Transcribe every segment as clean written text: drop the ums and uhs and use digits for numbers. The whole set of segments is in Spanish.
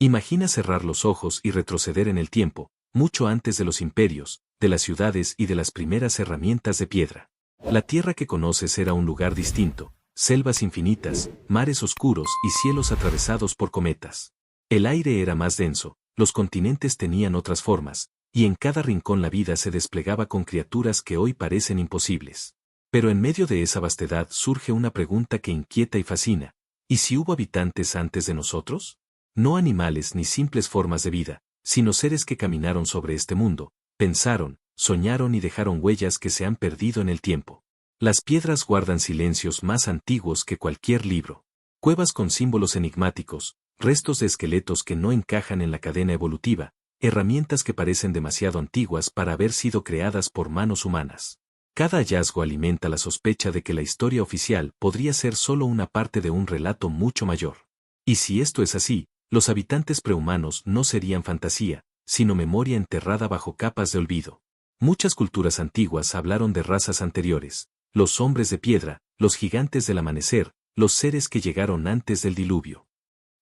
Imagina cerrar los ojos y retroceder en el tiempo, mucho antes de los imperios, de las ciudades y de las primeras herramientas de piedra. La tierra que conoces era un lugar distinto, selvas infinitas, mares oscuros y cielos atravesados por cometas. El aire era más denso, los continentes tenían otras formas, y en cada rincón la vida se desplegaba con criaturas que hoy parecen imposibles. Pero en medio de esa vastedad surge una pregunta que inquieta y fascina: ¿y si hubo habitantes antes de nosotros? No animales ni simples formas de vida, sino seres que caminaron sobre este mundo, pensaron, soñaron y dejaron huellas que se han perdido en el tiempo. Las piedras guardan silencios más antiguos que cualquier libro. Cuevas con símbolos enigmáticos, restos de esqueletos que no encajan en la cadena evolutiva, herramientas que parecen demasiado antiguas para haber sido creadas por manos humanas. Cada hallazgo alimenta la sospecha de que la historia oficial podría ser solo una parte de un relato mucho mayor. Y si esto es así, los habitantes prehumanos no serían fantasía, sino memoria enterrada bajo capas de olvido. Muchas culturas antiguas hablaron de razas anteriores: los hombres de piedra, los gigantes del amanecer, los seres que llegaron antes del diluvio.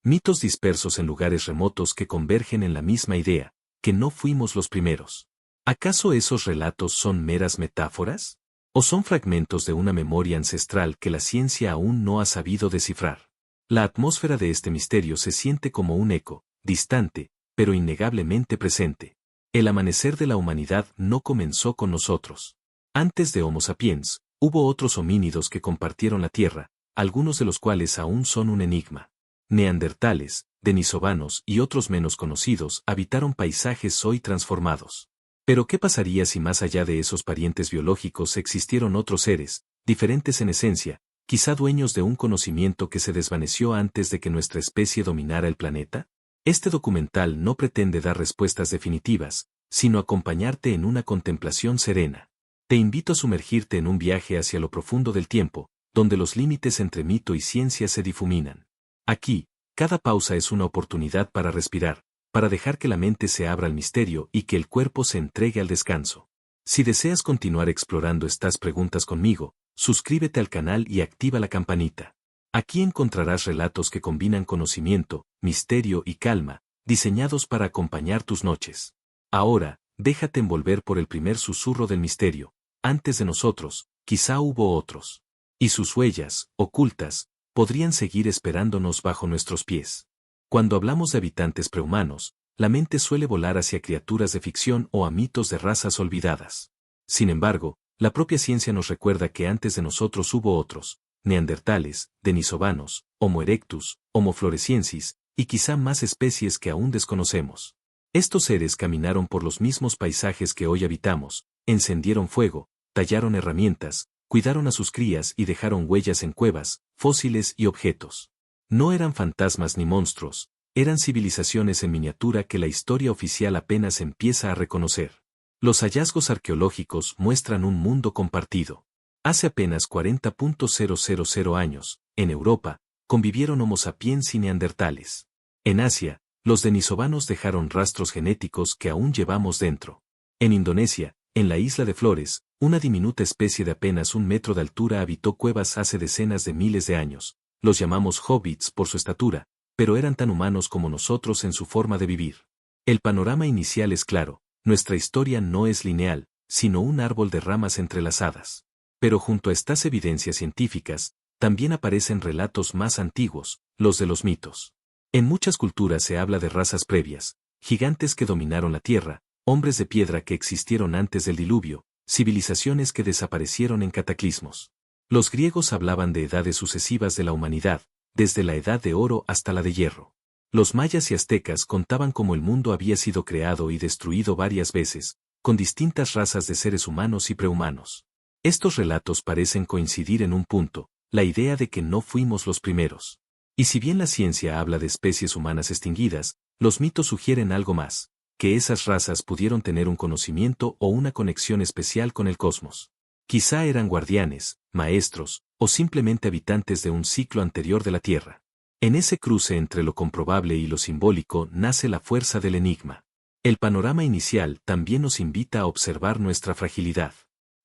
Mitos dispersos en lugares remotos que convergen en la misma idea: que no fuimos los primeros. ¿Acaso esos relatos son meras metáforas? ¿O son fragmentos de una memoria ancestral que la ciencia aún no ha sabido descifrar? La atmósfera de este misterio se siente como un eco, distante, pero innegablemente presente. El amanecer de la humanidad no comenzó con nosotros. Antes de Homo sapiens, hubo otros homínidos que compartieron la Tierra, algunos de los cuales aún son un enigma. Neandertales, denisovanos y otros menos conocidos habitaron paisajes hoy transformados. Pero ¿qué pasaría si más allá de esos parientes biológicos existieron otros seres, diferentes en esencia, quizá dueños de un conocimiento que se desvaneció antes de que nuestra especie dominara el planeta? Este documental no pretende dar respuestas definitivas, sino acompañarte en una contemplación serena. Te invito a sumergirte en un viaje hacia lo profundo del tiempo, donde los límites entre mito y ciencia se difuminan. Aquí, cada pausa es una oportunidad para respirar, para dejar que la mente se abra al misterio y que el cuerpo se entregue al descanso. Si deseas continuar explorando estas preguntas conmigo, suscríbete al canal y activa la campanita. Aquí encontrarás relatos que combinan conocimiento, misterio y calma, diseñados para acompañar tus noches. Ahora, déjate envolver por el primer susurro del misterio: antes de nosotros, quizá hubo otros. Y sus huellas, ocultas, podrían seguir esperándonos bajo nuestros pies. Cuando hablamos de habitantes prehumanos, la mente suele volar hacia criaturas de ficción o a mitos de razas olvidadas. Sin embargo, la propia ciencia nos recuerda que antes de nosotros hubo otros: neandertales, denisovanos, Homo erectus, Homo floresiensis, y quizá más especies que aún desconocemos. Estos seres caminaron por los mismos paisajes que hoy habitamos, encendieron fuego, tallaron herramientas, cuidaron a sus crías y dejaron huellas en cuevas, fósiles y objetos. No eran fantasmas ni monstruos, eran civilizaciones en miniatura que la historia oficial apenas empieza a reconocer. Los hallazgos arqueológicos muestran un mundo compartido. Hace apenas 40.000 años, en Europa, convivieron Homo sapiens y neandertales. En Asia, los denisovanos dejaron rastros genéticos que aún llevamos dentro. En Indonesia, en la isla de Flores, una diminuta especie de apenas 1 metro de altura habitó cuevas hace decenas de miles de años. Los llamamos hobbits por su estatura, pero eran tan humanos como nosotros en su forma de vivir. El panorama inicial es claro: nuestra historia no es lineal, sino un árbol de ramas entrelazadas. Pero junto a estas evidencias científicas, también aparecen relatos más antiguos, los de los mitos. En muchas culturas se habla de razas previas, gigantes que dominaron la tierra, hombres de piedra que existieron antes del diluvio, civilizaciones que desaparecieron en cataclismos. Los griegos hablaban de edades sucesivas de la humanidad, desde la edad de oro hasta la de hierro. Los mayas y aztecas contaban cómo el mundo había sido creado y destruido varias veces, con distintas razas de seres humanos y prehumanos. Estos relatos parecen coincidir en un punto: la idea de que no fuimos los primeros. Y si bien la ciencia habla de especies humanas extinguidas, los mitos sugieren algo más: que esas razas pudieron tener un conocimiento o una conexión especial con el cosmos. Quizá eran guardianes, maestros, o simplemente habitantes de un ciclo anterior de la Tierra. En ese cruce entre lo comprobable y lo simbólico nace la fuerza del enigma. El panorama inicial también nos invita a observar nuestra fragilidad.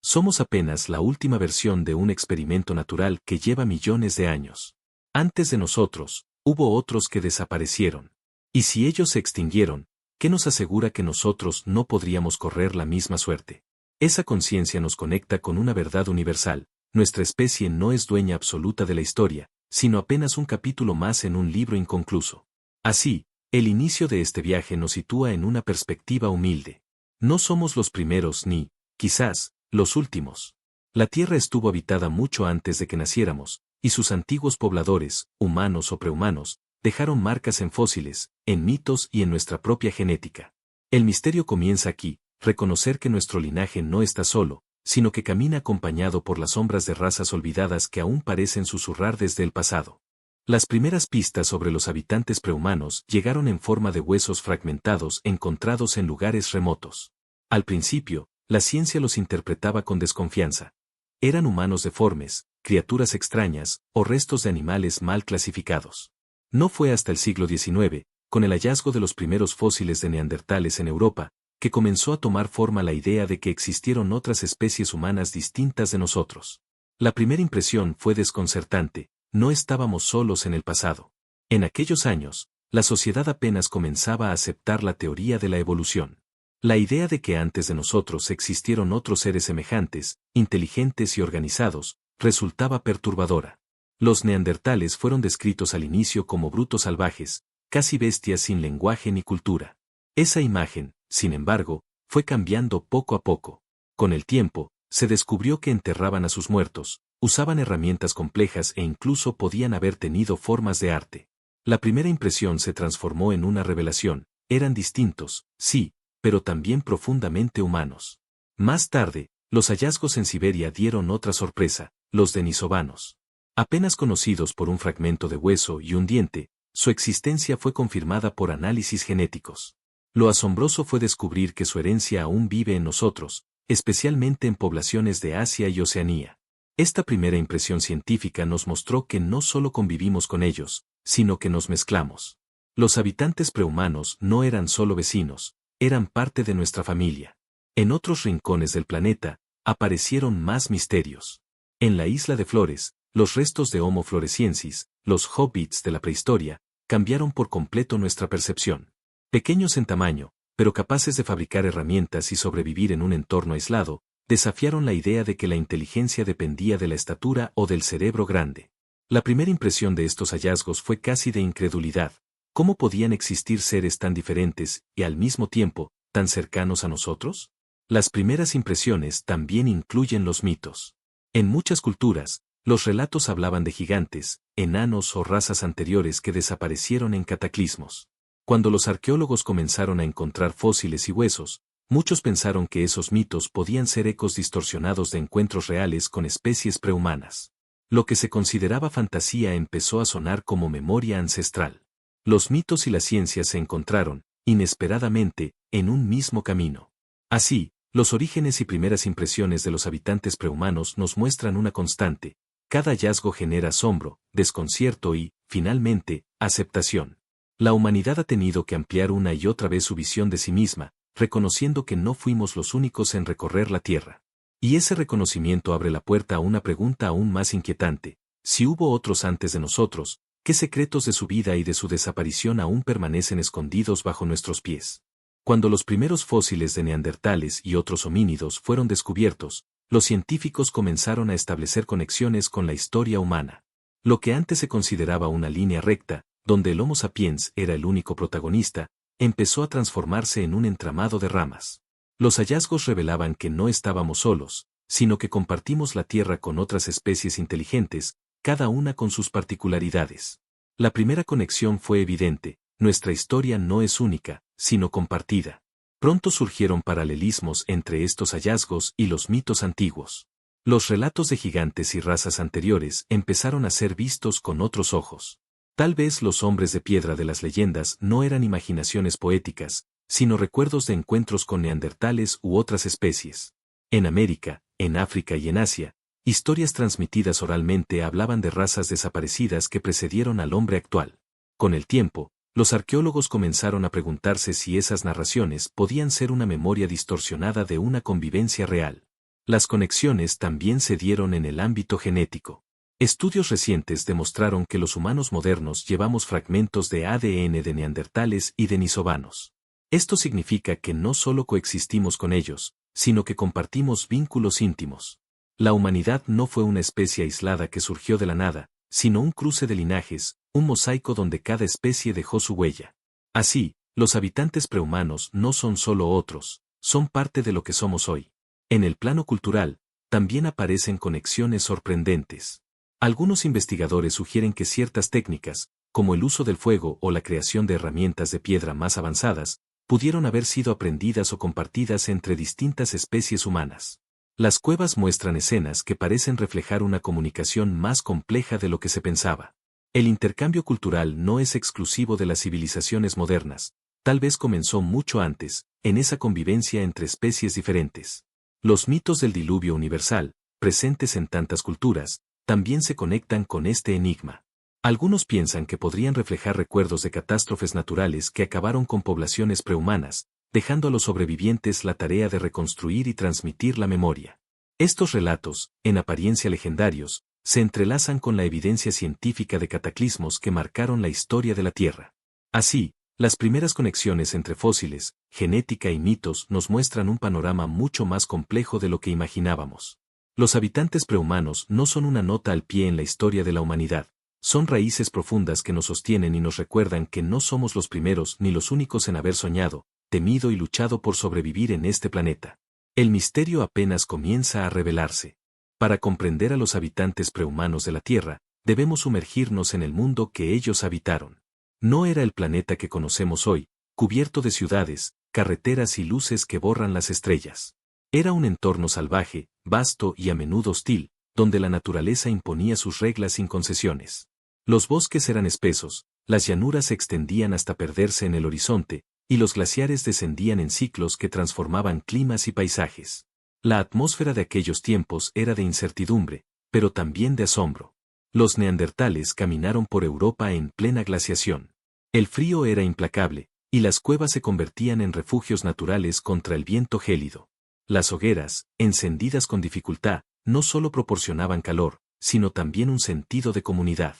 Somos apenas la última versión de un experimento natural que lleva millones de años. Antes de nosotros, hubo otros que desaparecieron. Y si ellos se extinguieron, ¿qué nos asegura que nosotros no podríamos correr la misma suerte? Esa conciencia nos conecta con una verdad universal: nuestra especie no es dueña absoluta de la historia, sino apenas un capítulo más en un libro inconcluso. Así, el inicio de este viaje nos sitúa en una perspectiva humilde. No somos los primeros ni, quizás, los últimos. La Tierra estuvo habitada mucho antes de que naciéramos, y sus antiguos pobladores, humanos o prehumanos, dejaron marcas en fósiles, en mitos y en nuestra propia genética. El misterio comienza aquí: reconocer que nuestro linaje no está solo, sino que camina acompañado por las sombras de razas olvidadas que aún parecen susurrar desde el pasado. Las primeras pistas sobre los habitantes prehumanos llegaron en forma de huesos fragmentados encontrados en lugares remotos. Al principio, la ciencia los interpretaba con desconfianza. Eran humanos deformes, criaturas extrañas, o restos de animales mal clasificados. No fue hasta el siglo XIX, con el hallazgo de los primeros fósiles de neandertales en Europa, que comenzó a tomar forma la idea de que existieron otras especies humanas distintas de nosotros. La primera impresión fue desconcertante: no estábamos solos en el pasado. En aquellos años, la sociedad apenas comenzaba a aceptar la teoría de la evolución. La idea de que antes de nosotros existieron otros seres semejantes, inteligentes y organizados, resultaba perturbadora. Los neandertales fueron descritos al inicio como brutos salvajes, casi bestias sin lenguaje ni cultura. Esa imagen, sin embargo, fue cambiando poco a poco. Con el tiempo, se descubrió que enterraban a sus muertos, usaban herramientas complejas e incluso podían haber tenido formas de arte. La primera impresión se transformó en una revelación: eran distintos, sí, pero también profundamente humanos. Más tarde, los hallazgos en Siberia dieron otra sorpresa: los denisovanos. Apenas conocidos por un fragmento de hueso y un diente, su existencia fue confirmada por análisis genéticos. Lo asombroso fue descubrir que su herencia aún vive en nosotros, especialmente en poblaciones de Asia y Oceanía. Esta primera impresión científica nos mostró que no solo convivimos con ellos, sino que nos mezclamos. Los habitantes prehumanos no eran solo vecinos, eran parte de nuestra familia. En otros rincones del planeta, aparecieron más misterios. En la isla de Flores, los restos de Homo floresiensis, los hobbits de la prehistoria, cambiaron por completo nuestra percepción. Pequeños en tamaño, pero capaces de fabricar herramientas y sobrevivir en un entorno aislado, desafiaron la idea de que la inteligencia dependía de la estatura o del cerebro grande. La primera impresión de estos hallazgos fue casi de incredulidad. ¿Cómo podían existir seres tan diferentes y, al mismo tiempo, tan cercanos a nosotros? Las primeras impresiones también incluyen los mitos. En muchas culturas, los relatos hablaban de gigantes, enanos o razas anteriores que desaparecieron en cataclismos. Cuando los arqueólogos comenzaron a encontrar fósiles y huesos, muchos pensaron que esos mitos podían ser ecos distorsionados de encuentros reales con especies prehumanas. Lo que se consideraba fantasía empezó a sonar como memoria ancestral. Los mitos y la ciencia se encontraron, inesperadamente, en un mismo camino. Así, los orígenes y primeras impresiones de los habitantes prehumanos nos muestran una constante: cada hallazgo genera asombro, desconcierto y, finalmente, aceptación. La humanidad ha tenido que ampliar una y otra vez su visión de sí misma, reconociendo que no fuimos los únicos en recorrer la Tierra. Y ese reconocimiento abre la puerta a una pregunta aún más inquietante: si hubo otros antes de nosotros, ¿qué secretos de su vida y de su desaparición aún permanecen escondidos bajo nuestros pies? Cuando los primeros fósiles de neandertales y otros homínidos fueron descubiertos, los científicos comenzaron a establecer conexiones con la historia humana. Lo que antes se consideraba una línea recta, donde el Homo sapiens era el único protagonista, empezó a transformarse en un entramado de ramas. Los hallazgos revelaban que no estábamos solos, sino que compartimos la Tierra con otras especies inteligentes, cada una con sus particularidades. La primera conexión fue evidente: nuestra historia no es única, sino compartida. Pronto surgieron paralelismos entre estos hallazgos y los mitos antiguos. Los relatos de gigantes y razas anteriores empezaron a ser vistos con otros ojos. Tal vez los hombres de piedra de las leyendas no eran imaginaciones poéticas, sino recuerdos de encuentros con neandertales u otras especies. En América, en África y en Asia, historias transmitidas oralmente hablaban de razas desaparecidas que precedieron al hombre actual. Con el tiempo, los arqueólogos comenzaron a preguntarse si esas narraciones podían ser una memoria distorsionada de una convivencia real. Las conexiones también se dieron en el ámbito genético. Estudios recientes demostraron que los humanos modernos llevamos fragmentos de ADN de neandertales y denisovanos. Esto significa que no solo coexistimos con ellos, sino que compartimos vínculos íntimos. La humanidad no fue una especie aislada que surgió de la nada, sino un cruce de linajes, un mosaico donde cada especie dejó su huella. Así, los habitantes prehumanos no son solo otros, son parte de lo que somos hoy. En el plano cultural, también aparecen conexiones sorprendentes. Algunos investigadores sugieren que ciertas técnicas, como el uso del fuego o la creación de herramientas de piedra más avanzadas, pudieron haber sido aprendidas o compartidas entre distintas especies humanas. Las cuevas muestran escenas que parecen reflejar una comunicación más compleja de lo que se pensaba. El intercambio cultural no es exclusivo de las civilizaciones modernas, tal vez comenzó mucho antes, en esa convivencia entre especies diferentes. Los mitos del diluvio universal, presentes en tantas culturas, también se conectan con este enigma. Algunos piensan que podrían reflejar recuerdos de catástrofes naturales que acabaron con poblaciones prehumanas, dejando a los sobrevivientes la tarea de reconstruir y transmitir la memoria. Estos relatos, en apariencia legendarios, se entrelazan con la evidencia científica de cataclismos que marcaron la historia de la Tierra. Así, las primeras conexiones entre fósiles, genética y mitos nos muestran un panorama mucho más complejo de lo que imaginábamos. Los habitantes prehumanos no son una nota al pie en la historia de la humanidad, son raíces profundas que nos sostienen y nos recuerdan que no somos los primeros ni los únicos en haber soñado, temido y luchado por sobrevivir en este planeta. El misterio apenas comienza a revelarse. Para comprender a los habitantes prehumanos de la Tierra, debemos sumergirnos en el mundo que ellos habitaron. No era el planeta que conocemos hoy, cubierto de ciudades, carreteras y luces que borran las estrellas. Era un entorno salvaje, vasto y a menudo hostil, donde la naturaleza imponía sus reglas sin concesiones. Los bosques eran espesos, las llanuras se extendían hasta perderse en el horizonte, y los glaciares descendían en ciclos que transformaban climas y paisajes. La atmósfera de aquellos tiempos era de incertidumbre, pero también de asombro. Los neandertales caminaron por Europa en plena glaciación. El frío era implacable, y las cuevas se convertían en refugios naturales contra el viento gélido. Las hogueras, encendidas con dificultad, no solo proporcionaban calor, sino también un sentido de comunidad.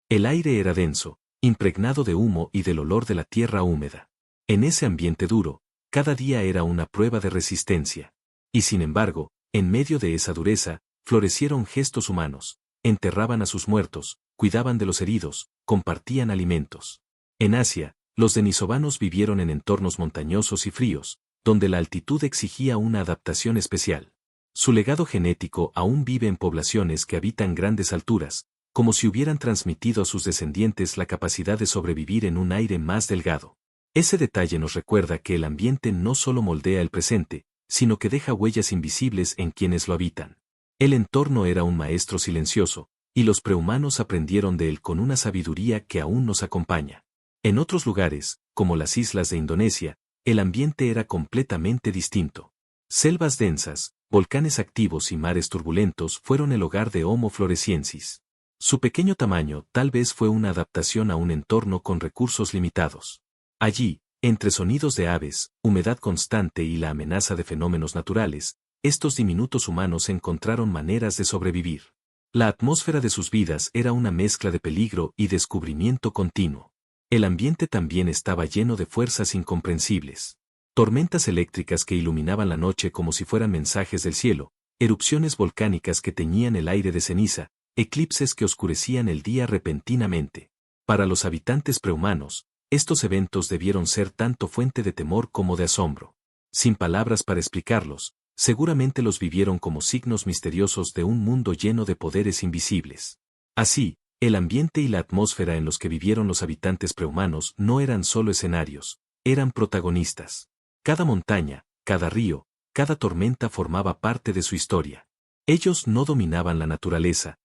El aire era denso, impregnado de humo y del olor de la tierra húmeda. En ese ambiente duro, cada día era una prueba de resistencia. Y sin embargo, en medio de esa dureza, florecieron gestos humanos, enterraban a sus muertos, cuidaban de los heridos, compartían alimentos. En Asia, los denisovanos vivieron en entornos montañosos y fríos, donde la altitud exigía una adaptación especial. Su legado genético aún vive en poblaciones que habitan grandes alturas, como si hubieran transmitido a sus descendientes la capacidad de sobrevivir en un aire más delgado. Ese detalle nos recuerda que el ambiente no solo moldea el presente, sino que deja huellas invisibles en quienes lo habitan. El entorno era un maestro silencioso, y los prehumanos aprendieron de él con una sabiduría que aún nos acompaña. En otros lugares, como las islas de Indonesia, el ambiente era completamente distinto. Selvas densas, volcanes activos y mares turbulentos fueron el hogar de Homo floresiensis. Su pequeño tamaño tal vez fue una adaptación a un entorno con recursos limitados. Allí, entre sonidos de aves, humedad constante y la amenaza de fenómenos naturales, estos diminutos humanos encontraron maneras de sobrevivir. La atmósfera de sus vidas era una mezcla de peligro y descubrimiento continuo. El ambiente también estaba lleno de fuerzas incomprensibles. Tormentas eléctricas que iluminaban la noche como si fueran mensajes del cielo, erupciones volcánicas que teñían el aire de ceniza, eclipses que oscurecían el día repentinamente. Para los habitantes prehumanos, estos eventos debieron ser tanto fuente de temor como de asombro. Sin palabras para explicarlos, seguramente los vivieron como signos misteriosos de un mundo lleno de poderes invisibles. Así, el ambiente y la atmósfera en los que vivieron los habitantes prehumanos no eran solo escenarios, eran protagonistas. Cada montaña, cada río, cada tormenta formaba parte de su historia. Ellos no dominaban la naturaleza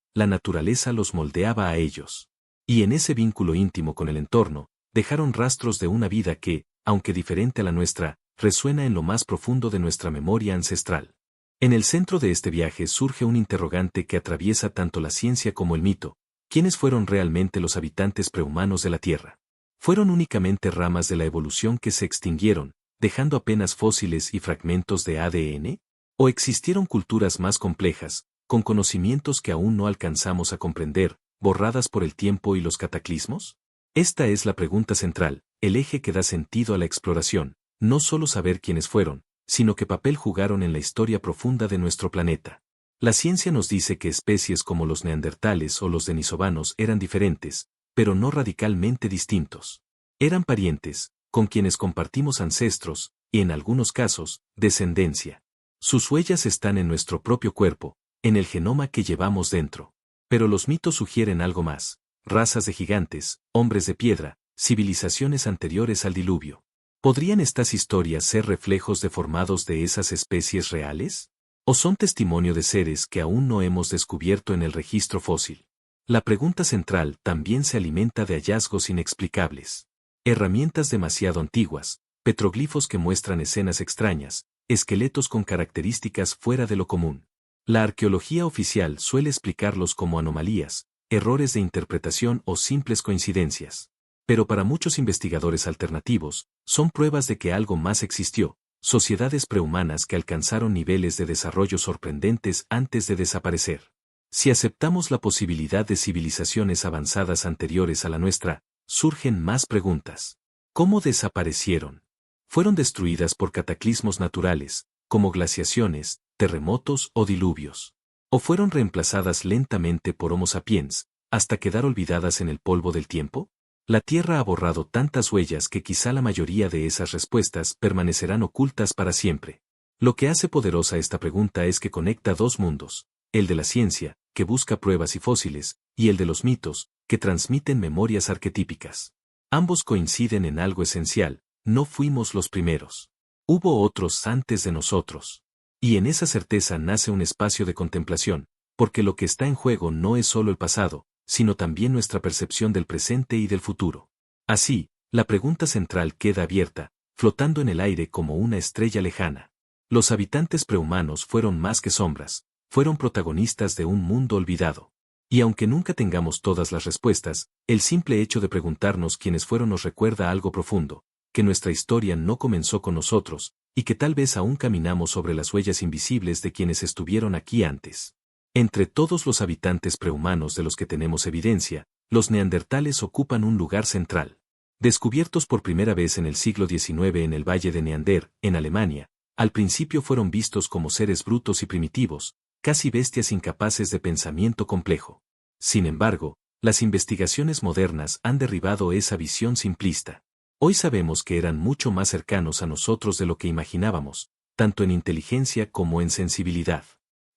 los moldeaba a ellos. Y en ese vínculo íntimo con el entorno, dejaron rastros de una vida que, aunque diferente a la nuestra, resuena en lo más profundo de nuestra memoria ancestral. En el centro de este viaje surge un interrogante que atraviesa tanto la ciencia como el mito. ¿Quiénes fueron realmente los habitantes prehumanos de la Tierra? ¿Fueron únicamente ramas de la evolución que se extinguieron, dejando apenas fósiles y fragmentos de ADN? ¿O existieron culturas más complejas, con conocimientos que aún no alcanzamos a comprender, borradas por el tiempo y los cataclismos? Esta es la pregunta central, el eje que da sentido a la exploración, no solo saber quiénes fueron, sino qué papel jugaron en la historia profunda de nuestro planeta. La ciencia nos dice que especies como los neandertales o los denisovanos eran diferentes, pero no radicalmente distintos. Eran parientes, con quienes compartimos ancestros, y en algunos casos, descendencia. Sus huellas están en nuestro propio cuerpo, en el genoma que llevamos dentro. Pero los mitos sugieren algo más: razas de gigantes, hombres de piedra, civilizaciones anteriores al diluvio. ¿Podrían estas historias ser reflejos deformados de esas especies reales? ¿O son testimonio de seres que aún no hemos descubierto en el registro fósil? La pregunta central también se alimenta de hallazgos inexplicables. Herramientas demasiado antiguas, petroglifos que muestran escenas extrañas, esqueletos con características fuera de lo común. La arqueología oficial suele explicarlos como anomalías, errores de interpretación o simples coincidencias. Pero para muchos investigadores alternativos, son pruebas de que algo más existió, sociedades prehumanas que alcanzaron niveles de desarrollo sorprendentes antes de desaparecer. Si aceptamos la posibilidad de civilizaciones avanzadas anteriores a la nuestra, surgen más preguntas. ¿Cómo desaparecieron? ¿Fueron destruidas por cataclismos naturales, como glaciaciones, terremotos o diluvios? ¿O fueron reemplazadas lentamente por Homo sapiens, hasta quedar olvidadas en el polvo del tiempo? La Tierra ha borrado tantas huellas que quizá la mayoría de esas respuestas permanecerán ocultas para siempre. Lo que hace poderosa esta pregunta es que conecta dos mundos: el de la ciencia, que busca pruebas y fósiles, y el de los mitos, que transmiten memorias arquetípicas. Ambos coinciden en algo esencial: no fuimos los primeros. Hubo otros antes de nosotros. Y en esa certeza nace un espacio de contemplación, porque lo que está en juego no es solo el pasado, sino también nuestra percepción del presente y del futuro. Así, la pregunta central queda abierta, flotando en el aire como una estrella lejana. Los habitantes prehumanos fueron más que sombras, fueron protagonistas de un mundo olvidado. Y aunque nunca tengamos todas las respuestas, el simple hecho de preguntarnos quiénes fueron nos recuerda algo profundo: que nuestra historia no comenzó con nosotros, y que tal vez aún caminamos sobre las huellas invisibles de quienes estuvieron aquí antes. Entre todos los habitantes prehumanos de los que tenemos evidencia, los neandertales ocupan un lugar central. Descubiertos por primera vez en el siglo XIX en el Valle de Neander, en Alemania, al principio fueron vistos como seres brutos y primitivos, casi bestias incapaces de pensamiento complejo. Sin embargo, las investigaciones modernas han derribado esa visión simplista. Hoy sabemos que eran mucho más cercanos a nosotros de lo que imaginábamos, tanto en inteligencia como en sensibilidad.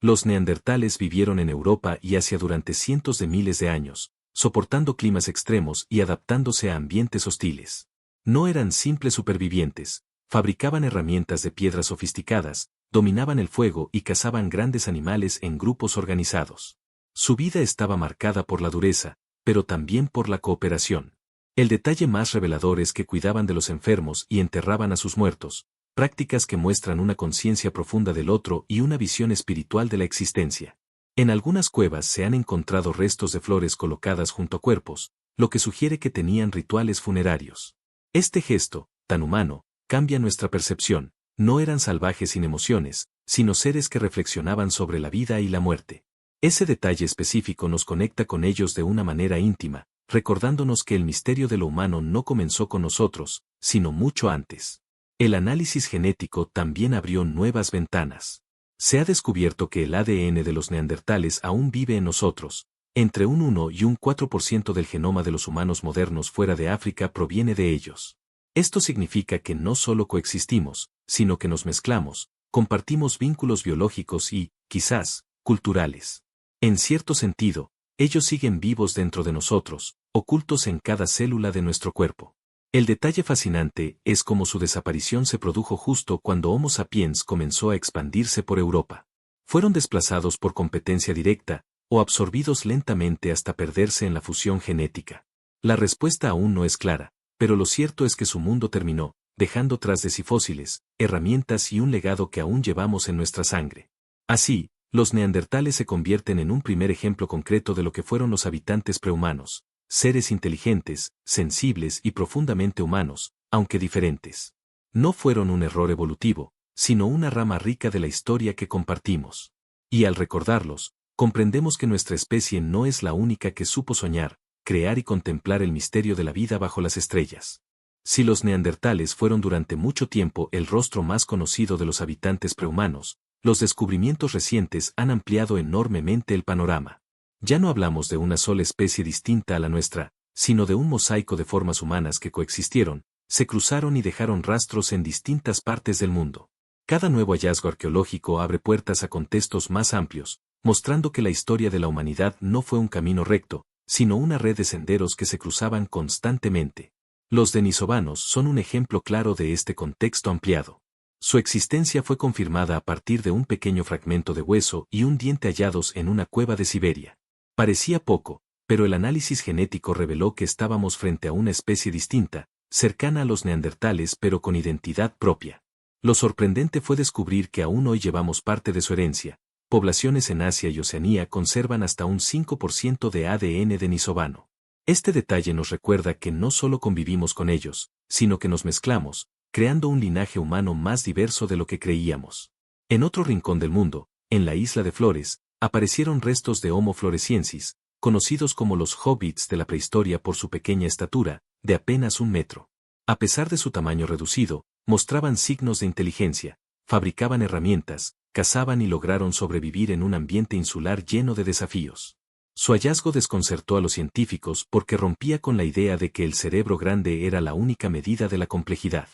Los neandertales vivieron en Europa y Asia durante cientos de miles de años, soportando climas extremos y adaptándose a ambientes hostiles. No eran simples supervivientes, fabricaban herramientas de piedra sofisticadas, dominaban el fuego y cazaban grandes animales en grupos organizados. Su vida estaba marcada por la dureza, pero también por la cooperación. El detalle más revelador es que cuidaban de los enfermos y enterraban a sus muertos, prácticas que muestran una conciencia profunda del otro y una visión espiritual de la existencia. En algunas cuevas se han encontrado restos de flores colocadas junto a cuerpos, lo que sugiere que tenían rituales funerarios. Este gesto, tan humano, cambia nuestra percepción: no eran salvajes sin emociones, sino seres que reflexionaban sobre la vida y la muerte. Ese detalle específico nos conecta con ellos de una manera íntima, recordándonos que el misterio de lo humano no comenzó con nosotros, sino mucho antes. El análisis genético también abrió nuevas ventanas. Se ha descubierto que el ADN de los neandertales aún vive en nosotros. Entre un 1 y un 4% del genoma de los humanos modernos fuera de África proviene de ellos. Esto significa que no solo coexistimos, sino que nos mezclamos, compartimos vínculos biológicos y, quizás, culturales. En cierto sentido, ellos siguen vivos dentro de nosotros, ocultos en cada célula de nuestro cuerpo. El detalle fascinante es cómo su desaparición se produjo justo cuando Homo sapiens comenzó a expandirse por Europa. ¿Fueron desplazados por competencia directa, o absorbidos lentamente hasta perderse en la fusión genética? La respuesta aún no es clara, pero lo cierto es que su mundo terminó, dejando tras de sí fósiles, herramientas y un legado que aún llevamos en nuestra sangre. Así, los neandertales se convierten en un primer ejemplo concreto de lo que fueron los habitantes prehumanos: seres inteligentes, sensibles y profundamente humanos, aunque diferentes. No fueron un error evolutivo, sino una rama rica de la historia que compartimos. Y al recordarlos, comprendemos que nuestra especie no es la única que supo soñar, crear y contemplar el misterio de la vida bajo las estrellas. Si los neandertales fueron durante mucho tiempo el rostro más conocido de los habitantes prehumanos, los descubrimientos recientes han ampliado enormemente el panorama. Ya no hablamos de una sola especie distinta a la nuestra, sino de un mosaico de formas humanas que coexistieron, se cruzaron y dejaron rastros en distintas partes del mundo. Cada nuevo hallazgo arqueológico abre puertas a contextos más amplios, mostrando que la historia de la humanidad no fue un camino recto, sino una red de senderos que se cruzaban constantemente. Los denisovanos son un ejemplo claro de este contexto ampliado. Su existencia fue confirmada a partir de un pequeño fragmento de hueso y un diente hallados en una cueva de Siberia. Parecía poco, pero el análisis genético reveló que estábamos frente a una especie distinta, cercana a los neandertales pero con identidad propia. Lo sorprendente fue descubrir que aún hoy llevamos parte de su herencia. Poblaciones en Asia y Oceanía conservan hasta un 5% de ADN denisovano. Este detalle nos recuerda que no solo convivimos con ellos, sino que nos mezclamos, creando un linaje humano más diverso de lo que creíamos. En otro rincón del mundo, en la isla de Flores, aparecieron restos de Homo floresiensis, conocidos como los hobbits de la prehistoria por su pequeña estatura, de apenas 1 metro. A pesar de su tamaño reducido, mostraban signos de inteligencia, fabricaban herramientas, cazaban y lograron sobrevivir en un ambiente insular lleno de desafíos. Su hallazgo desconcertó a los científicos porque rompía con la idea de que el cerebro grande era la única medida de la complejidad.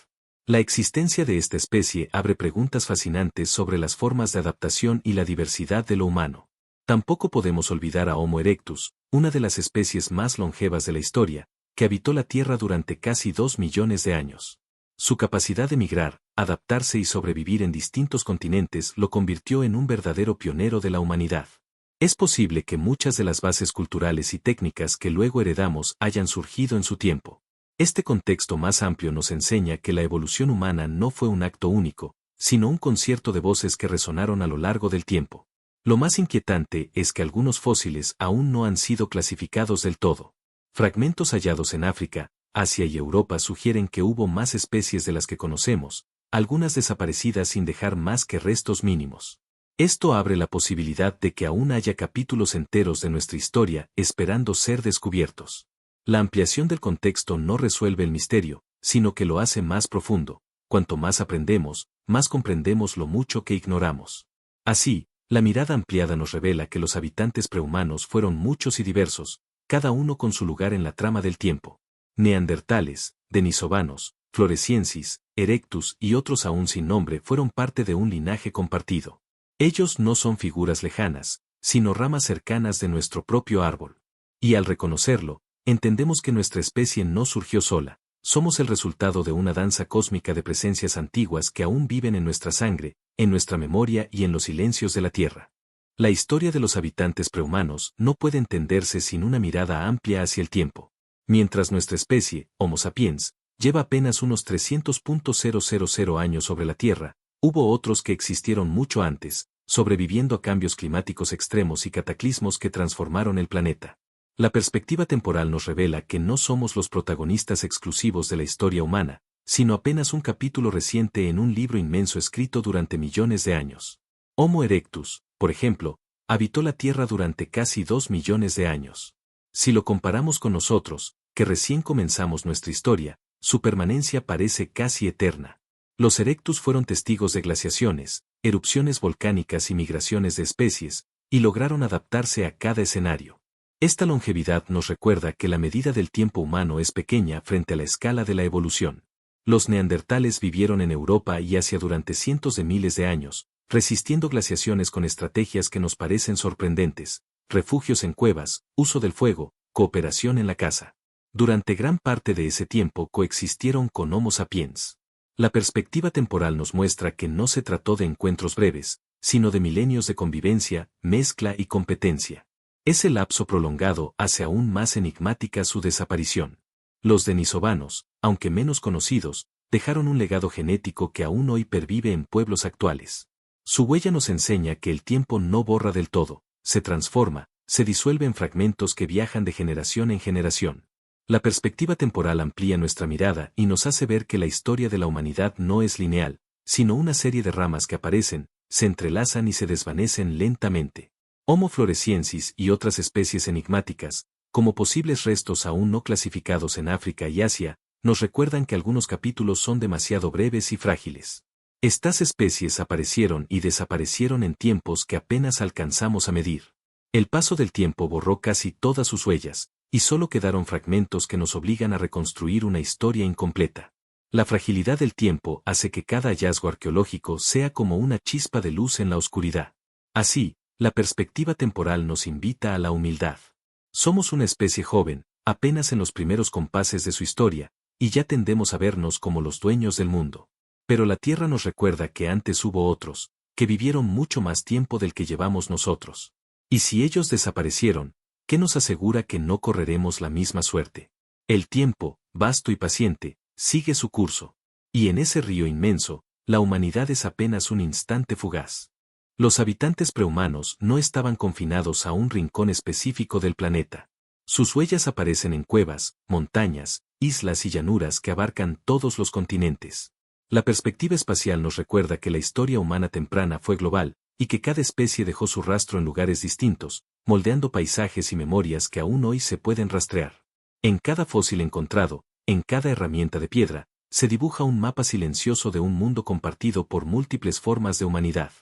La existencia de esta especie abre preguntas fascinantes sobre las formas de adaptación y la diversidad de lo humano. Tampoco podemos olvidar a Homo erectus, una de las especies más longevas de la historia, que habitó la Tierra durante casi 2 millones de años. Su capacidad de migrar, adaptarse y sobrevivir en distintos continentes lo convirtió en un verdadero pionero de la humanidad. Es posible que muchas de las bases culturales y técnicas que luego heredamos hayan surgido en su tiempo. Este contexto más amplio nos enseña que la evolución humana no fue un acto único, sino un concierto de voces que resonaron a lo largo del tiempo. Lo más inquietante es que algunos fósiles aún no han sido clasificados del todo. Fragmentos hallados en África, Asia y Europa sugieren que hubo más especies de las que conocemos, algunas desaparecidas sin dejar más que restos mínimos. Esto abre la posibilidad de que aún haya capítulos enteros de nuestra historia esperando ser descubiertos. La ampliación del contexto no resuelve el misterio, sino que lo hace más profundo. Cuanto más aprendemos, más comprendemos lo mucho que ignoramos. Así, la mirada ampliada nos revela que los habitantes prehumanos fueron muchos y diversos, cada uno con su lugar en la trama del tiempo. Neandertales, denisovanos, floresiensis, erectus y otros aún sin nombre fueron parte de un linaje compartido. Ellos no son figuras lejanas, sino ramas cercanas de nuestro propio árbol. Y al reconocerlo, entendemos que nuestra especie no surgió sola, somos el resultado de una danza cósmica de presencias antiguas que aún viven en nuestra sangre, en nuestra memoria y en los silencios de la Tierra. La historia de los habitantes prehumanos no puede entenderse sin una mirada amplia hacia el tiempo. Mientras nuestra especie, Homo sapiens, lleva apenas unos 300.000 años sobre la Tierra, hubo otros que existieron mucho antes, sobreviviendo a cambios climáticos extremos y cataclismos que transformaron el planeta. La perspectiva temporal nos revela que no somos los protagonistas exclusivos de la historia humana, sino apenas un capítulo reciente en un libro inmenso escrito durante millones de años. Homo erectus, por ejemplo, habitó la Tierra durante casi 2 millones de años. Si lo comparamos con nosotros, que recién comenzamos nuestra historia, su permanencia parece casi eterna. Los erectus fueron testigos de glaciaciones, erupciones volcánicas y migraciones de especies, y lograron adaptarse a cada escenario. Esta longevidad nos recuerda que la medida del tiempo humano es pequeña frente a la escala de la evolución. Los neandertales vivieron en Europa y Asia durante cientos de miles de años, resistiendo glaciaciones con estrategias que nos parecen sorprendentes, refugios en cuevas, uso del fuego, cooperación en la caza. Durante gran parte de ese tiempo coexistieron con Homo sapiens. La perspectiva temporal nos muestra que no se trató de encuentros breves, sino de milenios de convivencia, mezcla y competencia. Ese lapso prolongado hace aún más enigmática su desaparición. Los denisovanos, aunque menos conocidos, dejaron un legado genético que aún hoy pervive en pueblos actuales. Su huella nos enseña que el tiempo no borra del todo, se transforma, se disuelve en fragmentos que viajan de generación en generación. La perspectiva temporal amplía nuestra mirada y nos hace ver que la historia de la humanidad no es lineal, sino una serie de ramas que aparecen, se entrelazan y se desvanecen lentamente. Homo floresiensis y otras especies enigmáticas, como posibles restos aún no clasificados en África y Asia, nos recuerdan que algunos capítulos son demasiado breves y frágiles. Estas especies aparecieron y desaparecieron en tiempos que apenas alcanzamos a medir. El paso del tiempo borró casi todas sus huellas, y solo quedaron fragmentos que nos obligan a reconstruir una historia incompleta. La fragilidad del tiempo hace que cada hallazgo arqueológico sea como una chispa de luz en la oscuridad. Así, la perspectiva temporal nos invita a la humildad. Somos una especie joven, apenas en los primeros compases de su historia, y ya tendemos a vernos como los dueños del mundo. Pero la Tierra nos recuerda que antes hubo otros, que vivieron mucho más tiempo del que llevamos nosotros. Y si ellos desaparecieron, ¿qué nos asegura que no correremos la misma suerte? El tiempo, vasto y paciente, sigue su curso. Y en ese río inmenso, la humanidad es apenas un instante fugaz. Los habitantes prehumanos no estaban confinados a un rincón específico del planeta. Sus huellas aparecen en cuevas, montañas, islas y llanuras que abarcan todos los continentes. La perspectiva espacial nos recuerda que la historia humana temprana fue global, y que cada especie dejó su rastro en lugares distintos, moldeando paisajes y memorias que aún hoy se pueden rastrear. En cada fósil encontrado, en cada herramienta de piedra, se dibuja un mapa silencioso de un mundo compartido por múltiples formas de humanidad.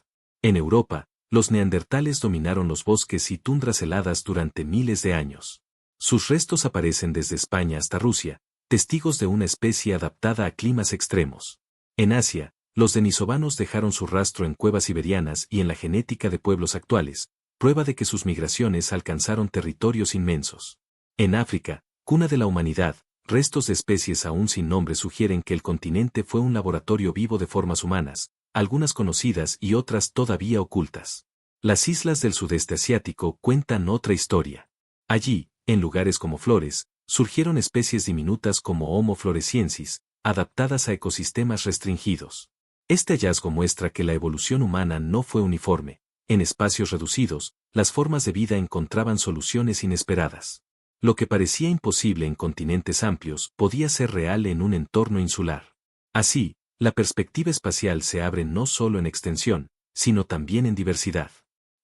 En Europa, los neandertales dominaron los bosques y tundras heladas durante miles de años. Sus restos aparecen desde España hasta Rusia, testigos de una especie adaptada a climas extremos. En Asia, los denisovanos dejaron su rastro en cuevas siberianas y en la genética de pueblos actuales, prueba de que sus migraciones alcanzaron territorios inmensos. En África, cuna de la humanidad, restos de especies aún sin nombre sugieren que el continente fue un laboratorio vivo de formas humanas, algunas conocidas y otras todavía ocultas. Las islas del sudeste asiático cuentan otra historia. Allí, en lugares como Flores, surgieron especies diminutas como Homo floresiensis, adaptadas a ecosistemas restringidos. Este hallazgo muestra que la evolución humana no fue uniforme. En espacios reducidos, las formas de vida encontraban soluciones inesperadas. Lo que parecía imposible en continentes amplios podía ser real en un entorno insular. Así, la perspectiva espacial se abre no solo en extensión, sino también en diversidad.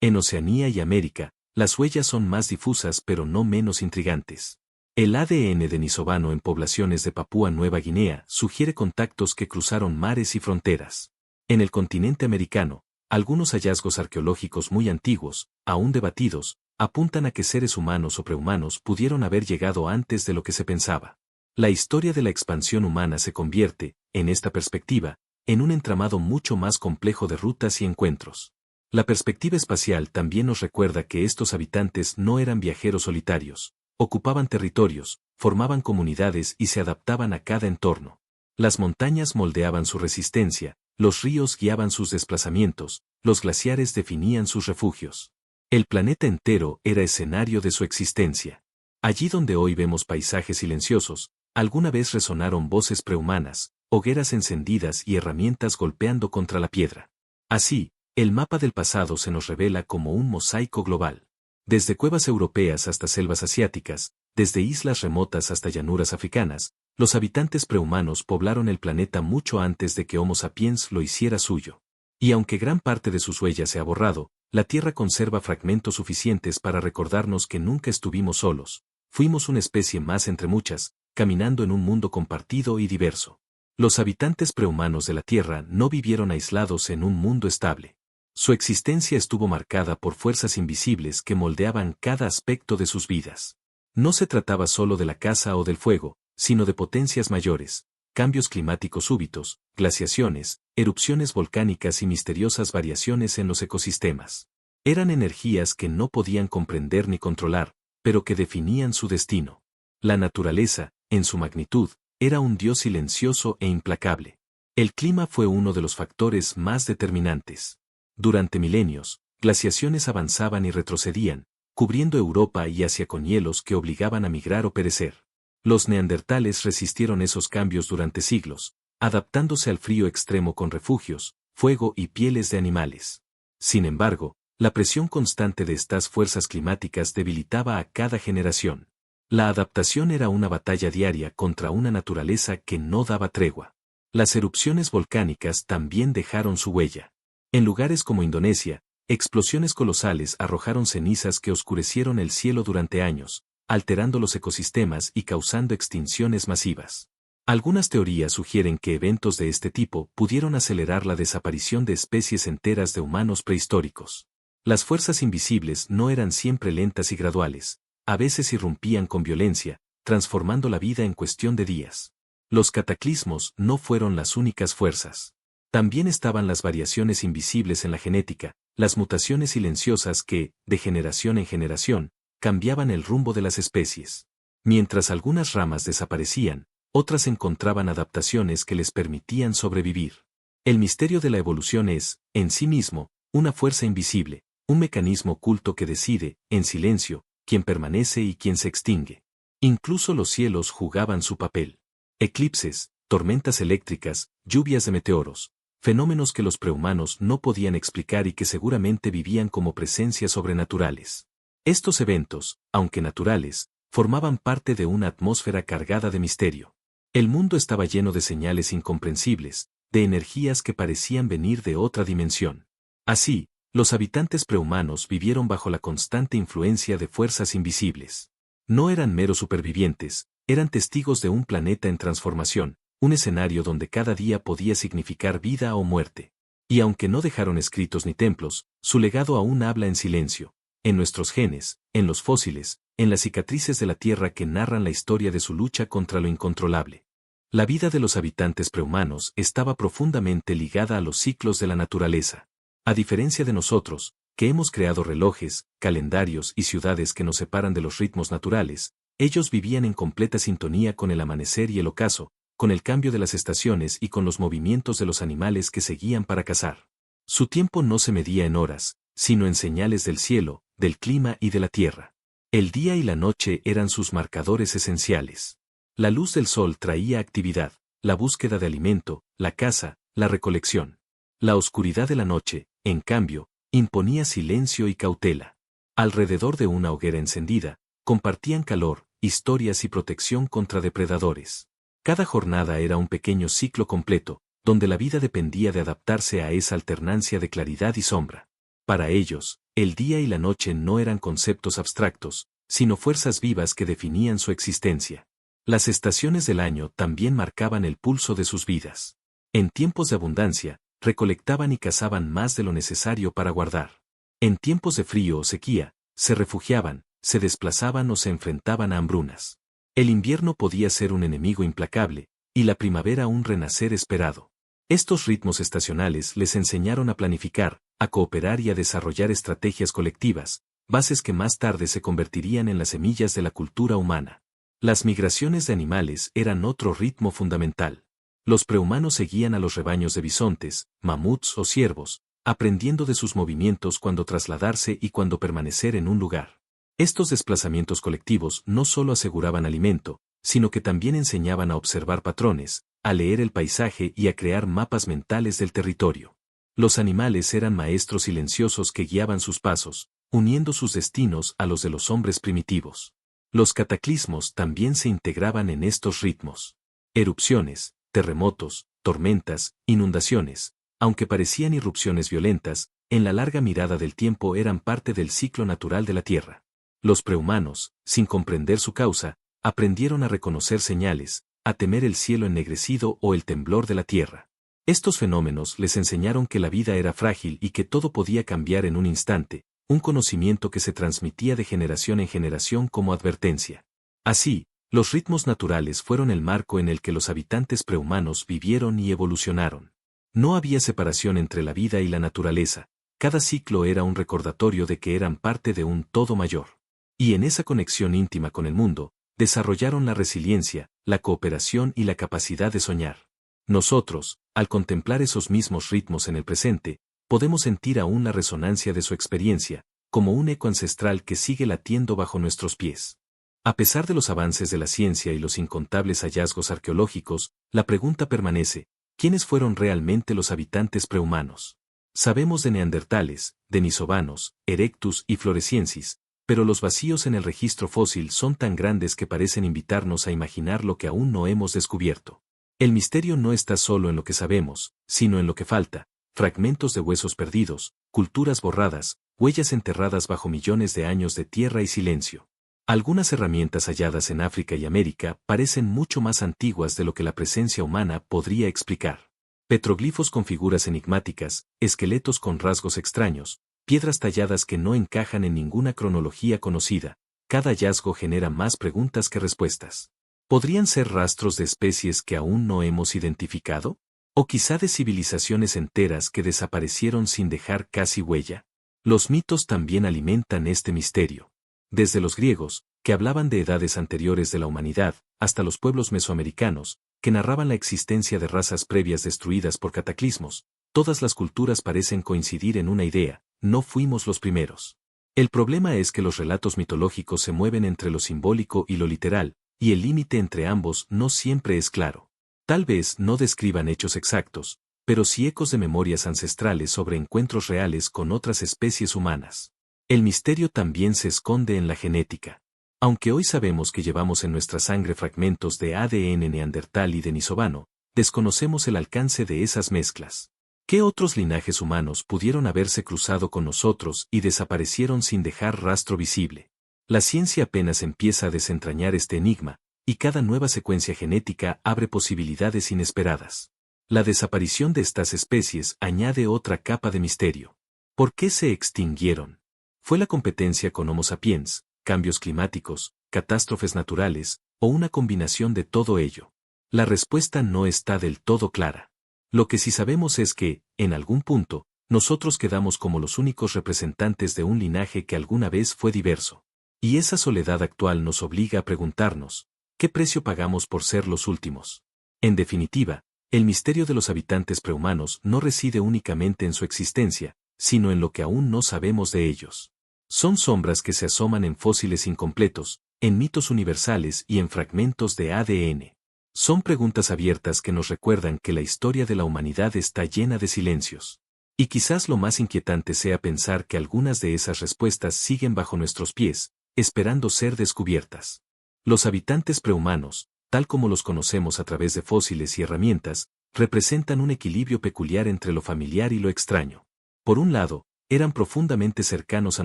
En Oceanía y América, las huellas son más difusas pero no menos intrigantes. El ADN denisovano en poblaciones de Papúa Nueva Guinea sugiere contactos que cruzaron mares y fronteras. En el continente americano, algunos hallazgos arqueológicos muy antiguos, aún debatidos, apuntan a que seres humanos o prehumanos pudieron haber llegado antes de lo que se pensaba. La historia de la expansión humana se convierte, en esta perspectiva, en un entramado mucho más complejo de rutas y encuentros. La perspectiva espacial también nos recuerda que estos habitantes no eran viajeros solitarios, ocupaban territorios, formaban comunidades y se adaptaban a cada entorno. Las montañas moldeaban su resistencia, los ríos guiaban sus desplazamientos, los glaciares definían sus refugios. El planeta entero era escenario de su existencia. Allí donde hoy vemos paisajes silenciosos, alguna vez resonaron voces prehumanas, hogueras encendidas y herramientas golpeando contra la piedra. Así, el mapa del pasado se nos revela como un mosaico global. Desde cuevas europeas hasta selvas asiáticas, desde islas remotas hasta llanuras africanas, los habitantes prehumanos poblaron el planeta mucho antes de que Homo sapiens lo hiciera suyo. Y aunque gran parte de sus huellas se ha borrado, la Tierra conserva fragmentos suficientes para recordarnos que nunca estuvimos solos. Fuimos una especie más entre muchas, caminando en un mundo compartido y diverso. Los habitantes prehumanos de la Tierra no vivieron aislados en un mundo estable. Su existencia estuvo marcada por fuerzas invisibles que moldeaban cada aspecto de sus vidas. No se trataba solo de la caza o del fuego, sino de potencias mayores, cambios climáticos súbitos, glaciaciones, erupciones volcánicas y misteriosas variaciones en los ecosistemas. Eran energías que no podían comprender ni controlar, pero que definían su destino. La naturaleza, en su magnitud, era un dios silencioso e implacable. El clima fue uno de los factores más determinantes. Durante milenios, glaciaciones avanzaban y retrocedían, cubriendo Europa y Asia con hielos que obligaban a migrar o perecer. Los neandertales resistieron esos cambios durante siglos, adaptándose al frío extremo con refugios, fuego y pieles de animales. Sin embargo, la presión constante de estas fuerzas climáticas debilitaba a cada generación. La adaptación era una batalla diaria contra una naturaleza que no daba tregua. Las erupciones volcánicas también dejaron su huella. En lugares como Indonesia, Explosiones colosales arrojaron cenizas que oscurecieron el cielo durante años, alterando los ecosistemas y causando extinciones masivas. Algunas teorías sugieren que eventos de este tipo pudieron acelerar la desaparición de especies enteras de humanos prehistóricos. Las fuerzas invisibles no eran siempre lentas y graduales, a veces irrumpían con violencia, transformando la vida en cuestión de días. Los cataclismos no fueron las únicas fuerzas. También estaban las variaciones invisibles en la genética, las mutaciones silenciosas que, de generación en generación, cambiaban el rumbo de las especies. Mientras algunas ramas desaparecían, otras encontraban adaptaciones que les permitían sobrevivir. El misterio de la evolución es, en sí mismo, una fuerza invisible, un mecanismo oculto que decide, en silencio, quién permanece y quién se extingue. Incluso los cielos jugaban su papel. Eclipses, tormentas eléctricas, lluvias de meteoros, fenómenos que los prehumanos no podían explicar y que seguramente vivían como presencias sobrenaturales. Estos eventos, aunque naturales, formaban parte de una atmósfera cargada de misterio. El mundo estaba lleno de señales incomprensibles, de energías que parecían venir de otra dimensión. Así, los habitantes prehumanos vivieron bajo la constante influencia de fuerzas invisibles. No eran meros supervivientes, eran testigos de un planeta en transformación, un escenario donde cada día podía significar vida o muerte. Y aunque no dejaron escritos ni templos, su legado aún habla en silencio, en nuestros genes, en los fósiles, en las cicatrices de la Tierra que narran la historia de su lucha contra lo incontrolable. La vida de los habitantes prehumanos estaba profundamente ligada a los ciclos de la naturaleza. A diferencia de nosotros, que hemos creado relojes, calendarios y ciudades que nos separan de los ritmos naturales, ellos vivían en completa sintonía con el amanecer y el ocaso, con el cambio de las estaciones y con los movimientos de los animales que seguían para cazar. Su tiempo no se medía en horas, sino en señales del cielo, del clima y de la tierra. El día y la noche eran sus marcadores esenciales. La luz del sol traía actividad, la búsqueda de alimento, la caza, la recolección. La oscuridad de la noche, en cambio, imponía silencio y cautela. Alrededor de una hoguera encendida, compartían calor, historias y protección contra depredadores. Cada jornada era un pequeño ciclo completo, donde la vida dependía de adaptarse a esa alternancia de claridad y sombra. Para ellos, el día y la noche no eran conceptos abstractos, sino fuerzas vivas que definían su existencia. Las estaciones del año también marcaban el pulso de sus vidas. En tiempos de abundancia, recolectaban y cazaban más de lo necesario para guardar. En tiempos de frío o sequía, se refugiaban, se desplazaban o se enfrentaban a hambrunas. El invierno podía ser un enemigo implacable, y la primavera un renacer esperado. Estos ritmos estacionales les enseñaron a planificar, a cooperar y a desarrollar estrategias colectivas, bases que más tarde se convertirían en las semillas de la cultura humana. Las migraciones de animales eran otro ritmo fundamental. Los prehumanos seguían a los rebaños de bisontes, mamuts o ciervos, aprendiendo de sus movimientos cuando trasladarse y cuando permanecer en un lugar. Estos desplazamientos colectivos no solo aseguraban alimento, sino que también enseñaban a observar patrones, a leer el paisaje y a crear mapas mentales del territorio. Los animales eran maestros silenciosos que guiaban sus pasos, uniendo sus destinos a los de los hombres primitivos. Los cataclismos también se integraban en estos ritmos. Erupciones, terremotos, tormentas, inundaciones, aunque parecían irrupciones violentas, en la larga mirada del tiempo eran parte del ciclo natural de la Tierra. Los prehumanos, sin comprender su causa, aprendieron a reconocer señales, a temer el cielo ennegrecido o el temblor de la tierra. Estos fenómenos les enseñaron que la vida era frágil y que todo podía cambiar en un instante, un conocimiento que se transmitía de generación en generación como advertencia. Así, los ritmos naturales fueron el marco en el que los habitantes prehumanos vivieron y evolucionaron. No había separación entre la vida y la naturaleza, cada ciclo era un recordatorio de que eran parte de un todo mayor. Y en esa conexión íntima con el mundo, desarrollaron la resiliencia, la cooperación y la capacidad de soñar. Nosotros, al contemplar esos mismos ritmos en el presente, podemos sentir aún la resonancia de su experiencia, como un eco ancestral que sigue latiendo bajo nuestros pies. A pesar de los avances de la ciencia y los incontables hallazgos arqueológicos, la pregunta permanece: ¿quiénes fueron realmente los habitantes prehumanos? Sabemos de neandertales, denisovanos, erectus y floresiensis, pero los vacíos en el registro fósil son tan grandes que parecen invitarnos a imaginar lo que aún no hemos descubierto. El misterio no está solo en lo que sabemos, sino en lo que falta, fragmentos de huesos perdidos, culturas borradas, huellas enterradas bajo millones de años de tierra y silencio. Algunas herramientas halladas en África y América parecen mucho más antiguas de lo que la presencia humana podría explicar. Petroglifos con figuras enigmáticas, esqueletos con rasgos extraños, piedras talladas que no encajan en ninguna cronología conocida. Cada hallazgo genera más preguntas que respuestas. ¿Podrían ser rastros de especies que aún no hemos identificado? ¿O quizá de civilizaciones enteras que desaparecieron sin dejar casi huella? Los mitos también alimentan este misterio. Desde los griegos, que hablaban de edades anteriores de la humanidad, hasta los pueblos mesoamericanos, que narraban la existencia de razas previas destruidas por cataclismos, todas las culturas parecen coincidir en una idea: no fuimos los primeros. El problema es que los relatos mitológicos se mueven entre lo simbólico y lo literal, y el límite entre ambos no siempre es claro. Tal vez no describan hechos exactos, pero sí ecos de memorias ancestrales sobre encuentros reales con otras especies humanas. El misterio también se esconde en la genética. Aunque hoy sabemos que llevamos en nuestra sangre fragmentos de ADN neandertal y denisovano, desconocemos el alcance de esas mezclas. ¿Qué otros linajes humanos pudieron haberse cruzado con nosotros y desaparecieron sin dejar rastro visible? La ciencia apenas empieza a desentrañar este enigma, y cada nueva secuencia genética abre posibilidades inesperadas. La desaparición de estas especies añade otra capa de misterio. ¿Por qué se extinguieron? ¿Fue la competencia con Homo sapiens, cambios climáticos, catástrofes naturales, o una combinación de todo ello? La respuesta no está del todo clara. Lo que sí sabemos es que, en algún punto, nosotros quedamos como los únicos representantes de un linaje que alguna vez fue diverso. Y esa soledad actual nos obliga a preguntarnos, ¿qué precio pagamos por ser los últimos? En definitiva, el misterio de los habitantes prehumanos no reside únicamente en su existencia, sino en lo que aún no sabemos de ellos. Son sombras que se asoman en fósiles incompletos, en mitos universales y en fragmentos de ADN. Son preguntas abiertas que nos recuerdan que la historia de la humanidad está llena de silencios. Y quizás lo más inquietante sea pensar que algunas de esas respuestas siguen bajo nuestros pies, esperando ser descubiertas. Los habitantes prehumanos, tal como los conocemos a través de fósiles y herramientas, representan un equilibrio peculiar entre lo familiar y lo extraño. Por un lado, eran profundamente cercanos a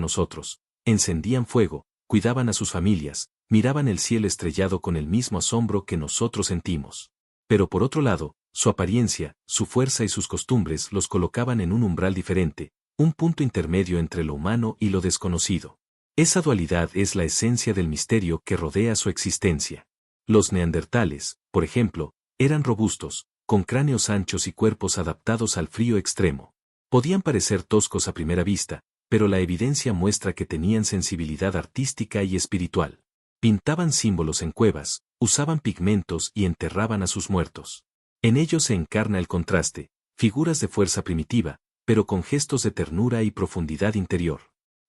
nosotros, encendían fuego, cuidaban a sus familias, miraban el cielo estrellado con el mismo asombro que nosotros sentimos. Pero por otro lado, su apariencia, su fuerza y sus costumbres los colocaban en un umbral diferente, un punto intermedio entre lo humano y lo desconocido. Esa dualidad es la esencia del misterio que rodea su existencia. Los neandertales, por ejemplo, eran robustos, con cráneos anchos y cuerpos adaptados al frío extremo. Podían parecer toscos a primera vista, pero la evidencia muestra que tenían sensibilidad artística y espiritual. Pintaban símbolos en cuevas, usaban pigmentos y enterraban a sus muertos. En ellos se encarna el contraste, figuras de fuerza primitiva, pero con gestos de ternura y profundidad interior.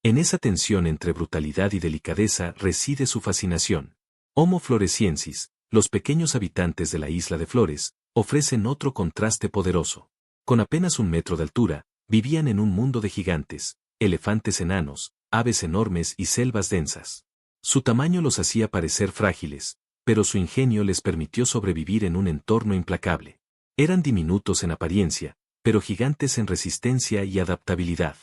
En esa tensión entre brutalidad y delicadeza reside su fascinación. Homo floresiensis, los pequeños habitantes de la isla de Flores, ofrecen otro contraste poderoso. Con apenas 1 metro de altura, vivían en un mundo de gigantes, elefantes enanos, aves enormes y selvas densas. Su tamaño los hacía parecer frágiles, pero su ingenio les permitió sobrevivir en un entorno implacable. Eran diminutos en apariencia, pero gigantes en resistencia y adaptabilidad.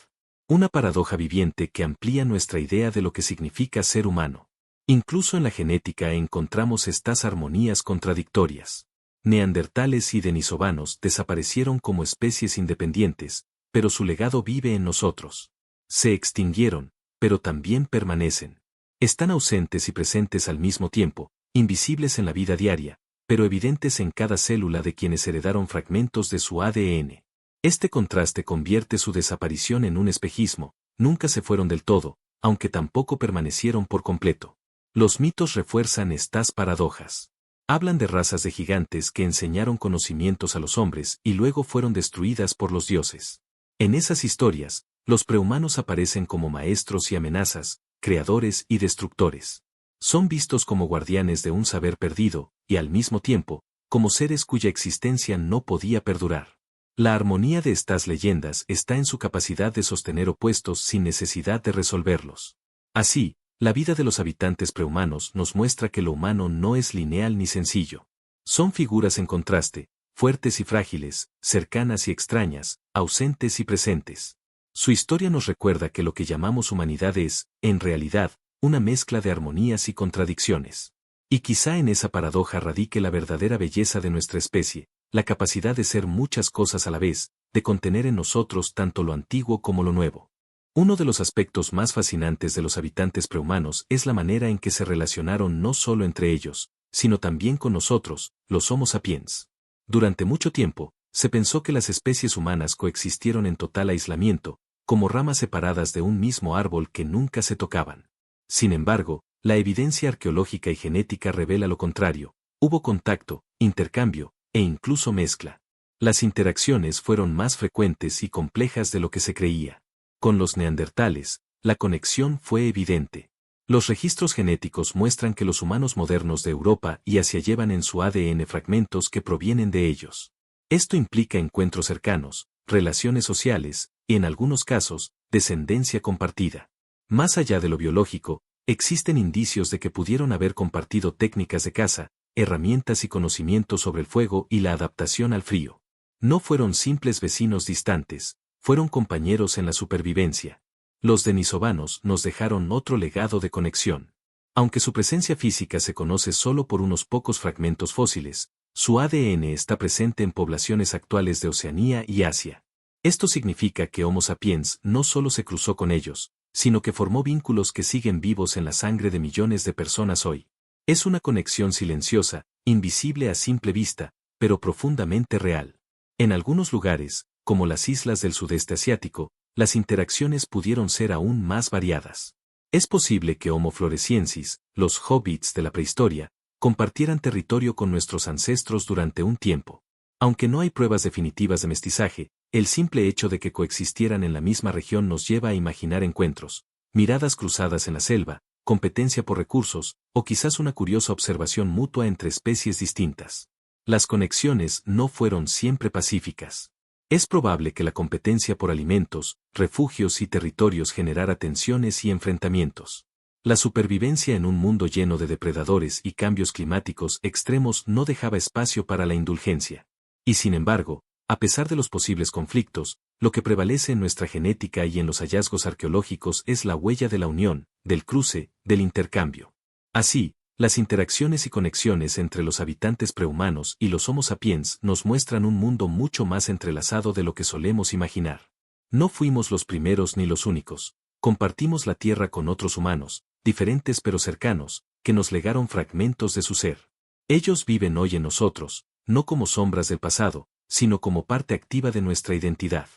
Una paradoja viviente que amplía nuestra idea de lo que significa ser humano. Incluso en la genética encontramos estas armonías contradictorias. Neandertales y denisovanos desaparecieron como especies independientes, pero su legado vive en nosotros. Se extinguieron, pero también permanecen. Están ausentes y presentes al mismo tiempo, invisibles en la vida diaria, pero evidentes en cada célula de quienes heredaron fragmentos de su ADN. Este contraste convierte su desaparición en un espejismo: nunca se fueron del todo, aunque tampoco permanecieron por completo. Los mitos refuerzan estas paradojas. Hablan de razas de gigantes que enseñaron conocimientos a los hombres y luego fueron destruidas por los dioses. En esas historias, los prehumanos aparecen como maestros y amenazas, creadores y destructores. Son vistos como guardianes de un saber perdido, y al mismo tiempo, como seres cuya existencia no podía perdurar. La armonía de estas leyendas está en su capacidad de sostener opuestos sin necesidad de resolverlos. Así, la vida de los habitantes prehumanos nos muestra que lo humano no es lineal ni sencillo. Son figuras en contraste, fuertes y frágiles, cercanas y extrañas, ausentes y presentes. Su historia nos recuerda que lo que llamamos humanidad es, en realidad, una mezcla de armonías y contradicciones. Y quizá en esa paradoja radique la verdadera belleza de nuestra especie, la capacidad de ser muchas cosas a la vez, de contener en nosotros tanto lo antiguo como lo nuevo. Uno de los aspectos más fascinantes de los habitantes prehumanos es la manera en que se relacionaron no solo entre ellos, sino también con nosotros, los Homo sapiens. Durante mucho tiempo, se pensó que las especies humanas coexistieron en total aislamiento, como ramas separadas de un mismo árbol que nunca se tocaban. Sin embargo, la evidencia arqueológica y genética revela lo contrario: hubo contacto, intercambio, e incluso mezcla. Las interacciones fueron más frecuentes y complejas de lo que se creía. Con los neandertales, la conexión fue evidente. Los registros genéticos muestran que los humanos modernos de Europa y Asia llevan en su ADN fragmentos que provienen de ellos. Esto implica encuentros cercanos, relaciones sociales, y en algunos casos, descendencia compartida. Más allá de lo biológico, existen indicios de que pudieron haber compartido técnicas de caza, herramientas y conocimientos sobre el fuego y la adaptación al frío. No fueron simples vecinos distantes, fueron compañeros en la supervivencia. Los denisovanos nos dejaron otro legado de conexión. Aunque su presencia física se conoce solo por unos pocos fragmentos fósiles, su ADN está presente en poblaciones actuales de Oceanía y Asia. Esto significa que Homo sapiens no solo se cruzó con ellos, sino que formó vínculos que siguen vivos en la sangre de millones de personas hoy. Es una conexión silenciosa, invisible a simple vista, pero profundamente real. En algunos lugares, como las islas del sudeste asiático, las interacciones pudieron ser aún más variadas. Es posible que Homo floresiensis, los hobbits de la prehistoria, compartieran territorio con nuestros ancestros durante un tiempo. Aunque no hay pruebas definitivas de mestizaje, el simple hecho de que coexistieran en la misma región nos lleva a imaginar encuentros, miradas cruzadas en la selva, competencia por recursos, o quizás una curiosa observación mutua entre especies distintas. Las conexiones no fueron siempre pacíficas. Es probable que la competencia por alimentos, refugios y territorios generara tensiones y enfrentamientos. La supervivencia en un mundo lleno de depredadores y cambios climáticos extremos no dejaba espacio para la indulgencia. Y sin embargo, a pesar de los posibles conflictos, lo que prevalece en nuestra genética y en los hallazgos arqueológicos es la huella de la unión, del cruce, del intercambio. Así, las interacciones y conexiones entre los habitantes prehumanos y los Homo sapiens nos muestran un mundo mucho más entrelazado de lo que solemos imaginar. No fuimos los primeros ni los únicos. Compartimos la Tierra con otros humanos, diferentes pero cercanos, que nos legaron fragmentos de su ser. Ellos viven hoy en nosotros, no como sombras del pasado, sino como parte activa de nuestra identidad.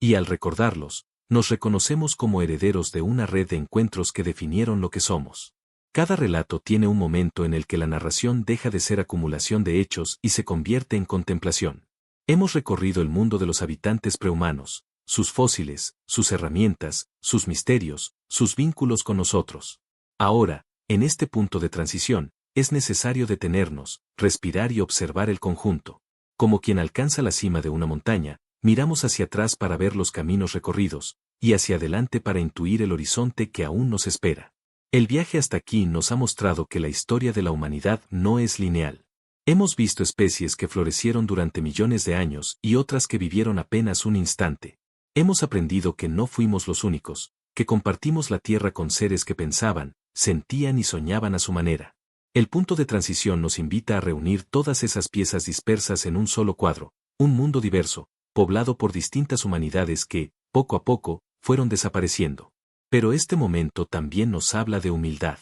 Y al recordarlos, nos reconocemos como herederos de una red de encuentros que definieron lo que somos. Cada relato tiene un momento en el que la narración deja de ser acumulación de hechos y se convierte en contemplación. Hemos recorrido el mundo de los habitantes prehumanos, sus fósiles, sus herramientas, sus misterios, sus vínculos con nosotros. Ahora, en este punto de transición, es necesario detenernos, respirar y observar el conjunto. Como quien alcanza la cima de una montaña, miramos hacia atrás para ver los caminos recorridos, y hacia adelante para intuir el horizonte que aún nos espera. El viaje hasta aquí nos ha mostrado que la historia de la humanidad no es lineal. Hemos visto especies que florecieron durante millones de años y otras que vivieron apenas un instante. Hemos aprendido que no fuimos los únicos, que compartimos la Tierra con seres que pensaban, sentían y soñaban a su manera. El punto de transición nos invita a reunir todas esas piezas dispersas en un solo cuadro, un mundo diverso, poblado por distintas humanidades que, poco a poco, fueron desapareciendo. Pero este momento también nos habla de humildad.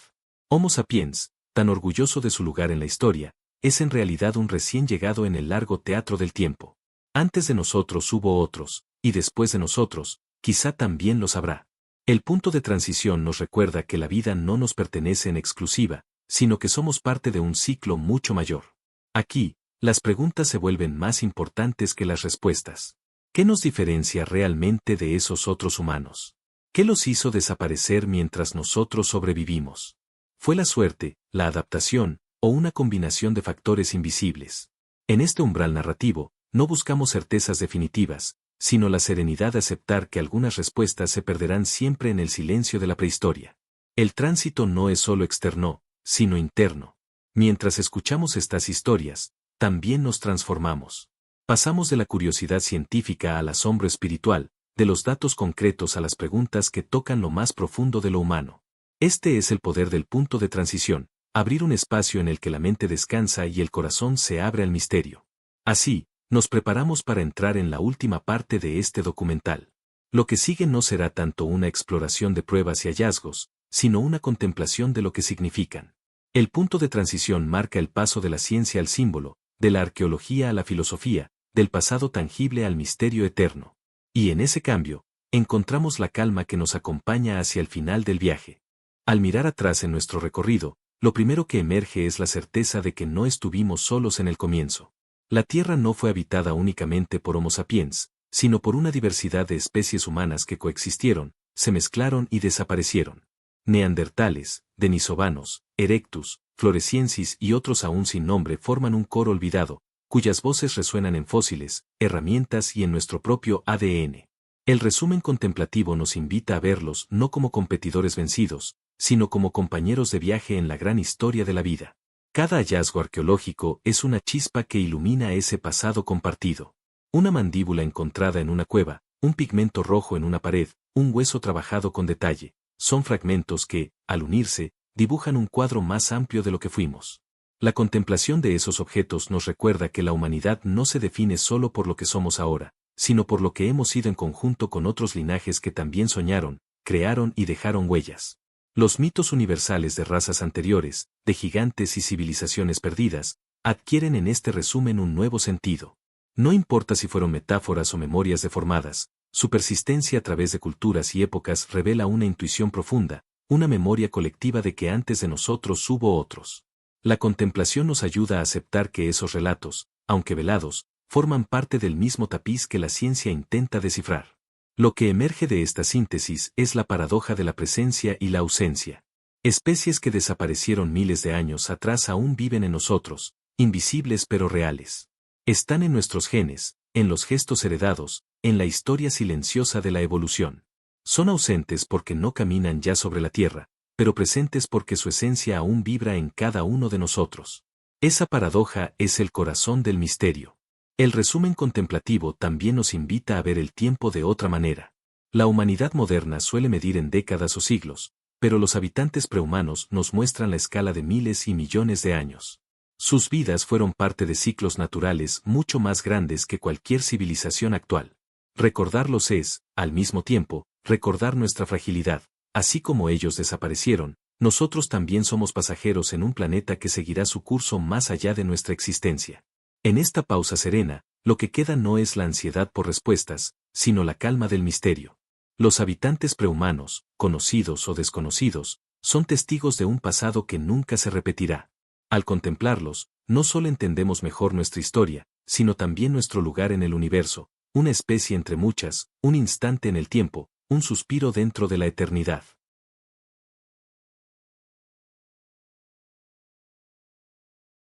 Homo sapiens, tan orgulloso de su lugar en la historia, es en realidad un recién llegado en el largo teatro del tiempo. Antes de nosotros hubo otros, y después de nosotros, quizá también los habrá. El punto de transición nos recuerda que la vida no nos pertenece en exclusiva, sino que somos parte de un ciclo mucho mayor. Aquí, las preguntas se vuelven más importantes que las respuestas. ¿Qué nos diferencia realmente de esos otros humanos? ¿Qué los hizo desaparecer mientras nosotros sobrevivimos? ¿Fue la suerte, la adaptación, o una combinación de factores invisibles? En este umbral narrativo, no buscamos certezas definitivas, sino la serenidad de aceptar que algunas respuestas se perderán siempre en el silencio de la prehistoria. El tránsito no es solo externo, sino interno. Mientras escuchamos estas historias, también nos transformamos. Pasamos de la curiosidad científica al asombro espiritual, de los datos concretos a las preguntas que tocan lo más profundo de lo humano. Este es el poder del punto de transición, abrir un espacio en el que la mente descansa y el corazón se abre al misterio. Así, nos preparamos para entrar en la última parte de este documental. Lo que sigue no será tanto una exploración de pruebas y hallazgos, sino una contemplación de lo que significan. El punto de transición marca el paso de la ciencia al símbolo, de la arqueología a la filosofía, del pasado tangible al misterio eterno. Y en ese cambio, encontramos la calma que nos acompaña hacia el final del viaje. Al mirar atrás en nuestro recorrido, lo primero que emerge es la certeza de que no estuvimos solos en el comienzo. La Tierra no fue habitada únicamente por Homo sapiens, sino por una diversidad de especies humanas que coexistieron, se mezclaron y desaparecieron. Neandertales, denisovanos, erectus, floresiensis y otros aún sin nombre forman un coro olvidado, cuyas voces resuenan en fósiles, herramientas y en nuestro propio ADN. El resumen contemplativo nos invita a verlos no como competidores vencidos, sino como compañeros de viaje en la gran historia de la vida. Cada hallazgo arqueológico es una chispa que ilumina ese pasado compartido. Una mandíbula encontrada en una cueva, un pigmento rojo en una pared, un hueso trabajado con detalle, son fragmentos que, al unirse, dibujan un cuadro más amplio de lo que fuimos. La contemplación de esos objetos nos recuerda que la humanidad no se define solo por lo que somos ahora, sino por lo que hemos sido en conjunto con otros linajes que también soñaron, crearon y dejaron huellas. Los mitos universales de razas anteriores, de gigantes y civilizaciones perdidas, adquieren en este resumen un nuevo sentido. No importa si fueron metáforas o memorias deformadas, su persistencia a través de culturas y épocas revela una intuición profunda, una memoria colectiva de que antes de nosotros hubo otros. La contemplación nos ayuda a aceptar que esos relatos, aunque velados, forman parte del mismo tapiz que la ciencia intenta descifrar. Lo que emerge de esta síntesis es la paradoja de la presencia y la ausencia. Especies que desaparecieron miles de años atrás aún viven en nosotros, invisibles pero reales. Están en nuestros genes, en los gestos heredados, en la historia silenciosa de la evolución. Son ausentes porque no caminan ya sobre la Tierra, pero presentes porque su esencia aún vibra en cada uno de nosotros. Esa paradoja es el corazón del misterio. El resumen contemplativo también nos invita a ver el tiempo de otra manera. La humanidad moderna suele medir en décadas o siglos, pero los habitantes prehumanos nos muestran la escala de miles y millones de años. Sus vidas fueron parte de ciclos naturales mucho más grandes que cualquier civilización actual. Recordarlos es, al mismo tiempo, recordar nuestra fragilidad. Así como ellos desaparecieron, nosotros también somos pasajeros en un planeta que seguirá su curso más allá de nuestra existencia. En esta pausa serena, lo que queda no es la ansiedad por respuestas, sino la calma del misterio. Los habitantes prehumanos, conocidos o desconocidos, son testigos de un pasado que nunca se repetirá. Al contemplarlos, no solo entendemos mejor nuestra historia, sino también nuestro lugar en el universo, una especie entre muchas, un instante en el tiempo, un suspiro dentro de la eternidad.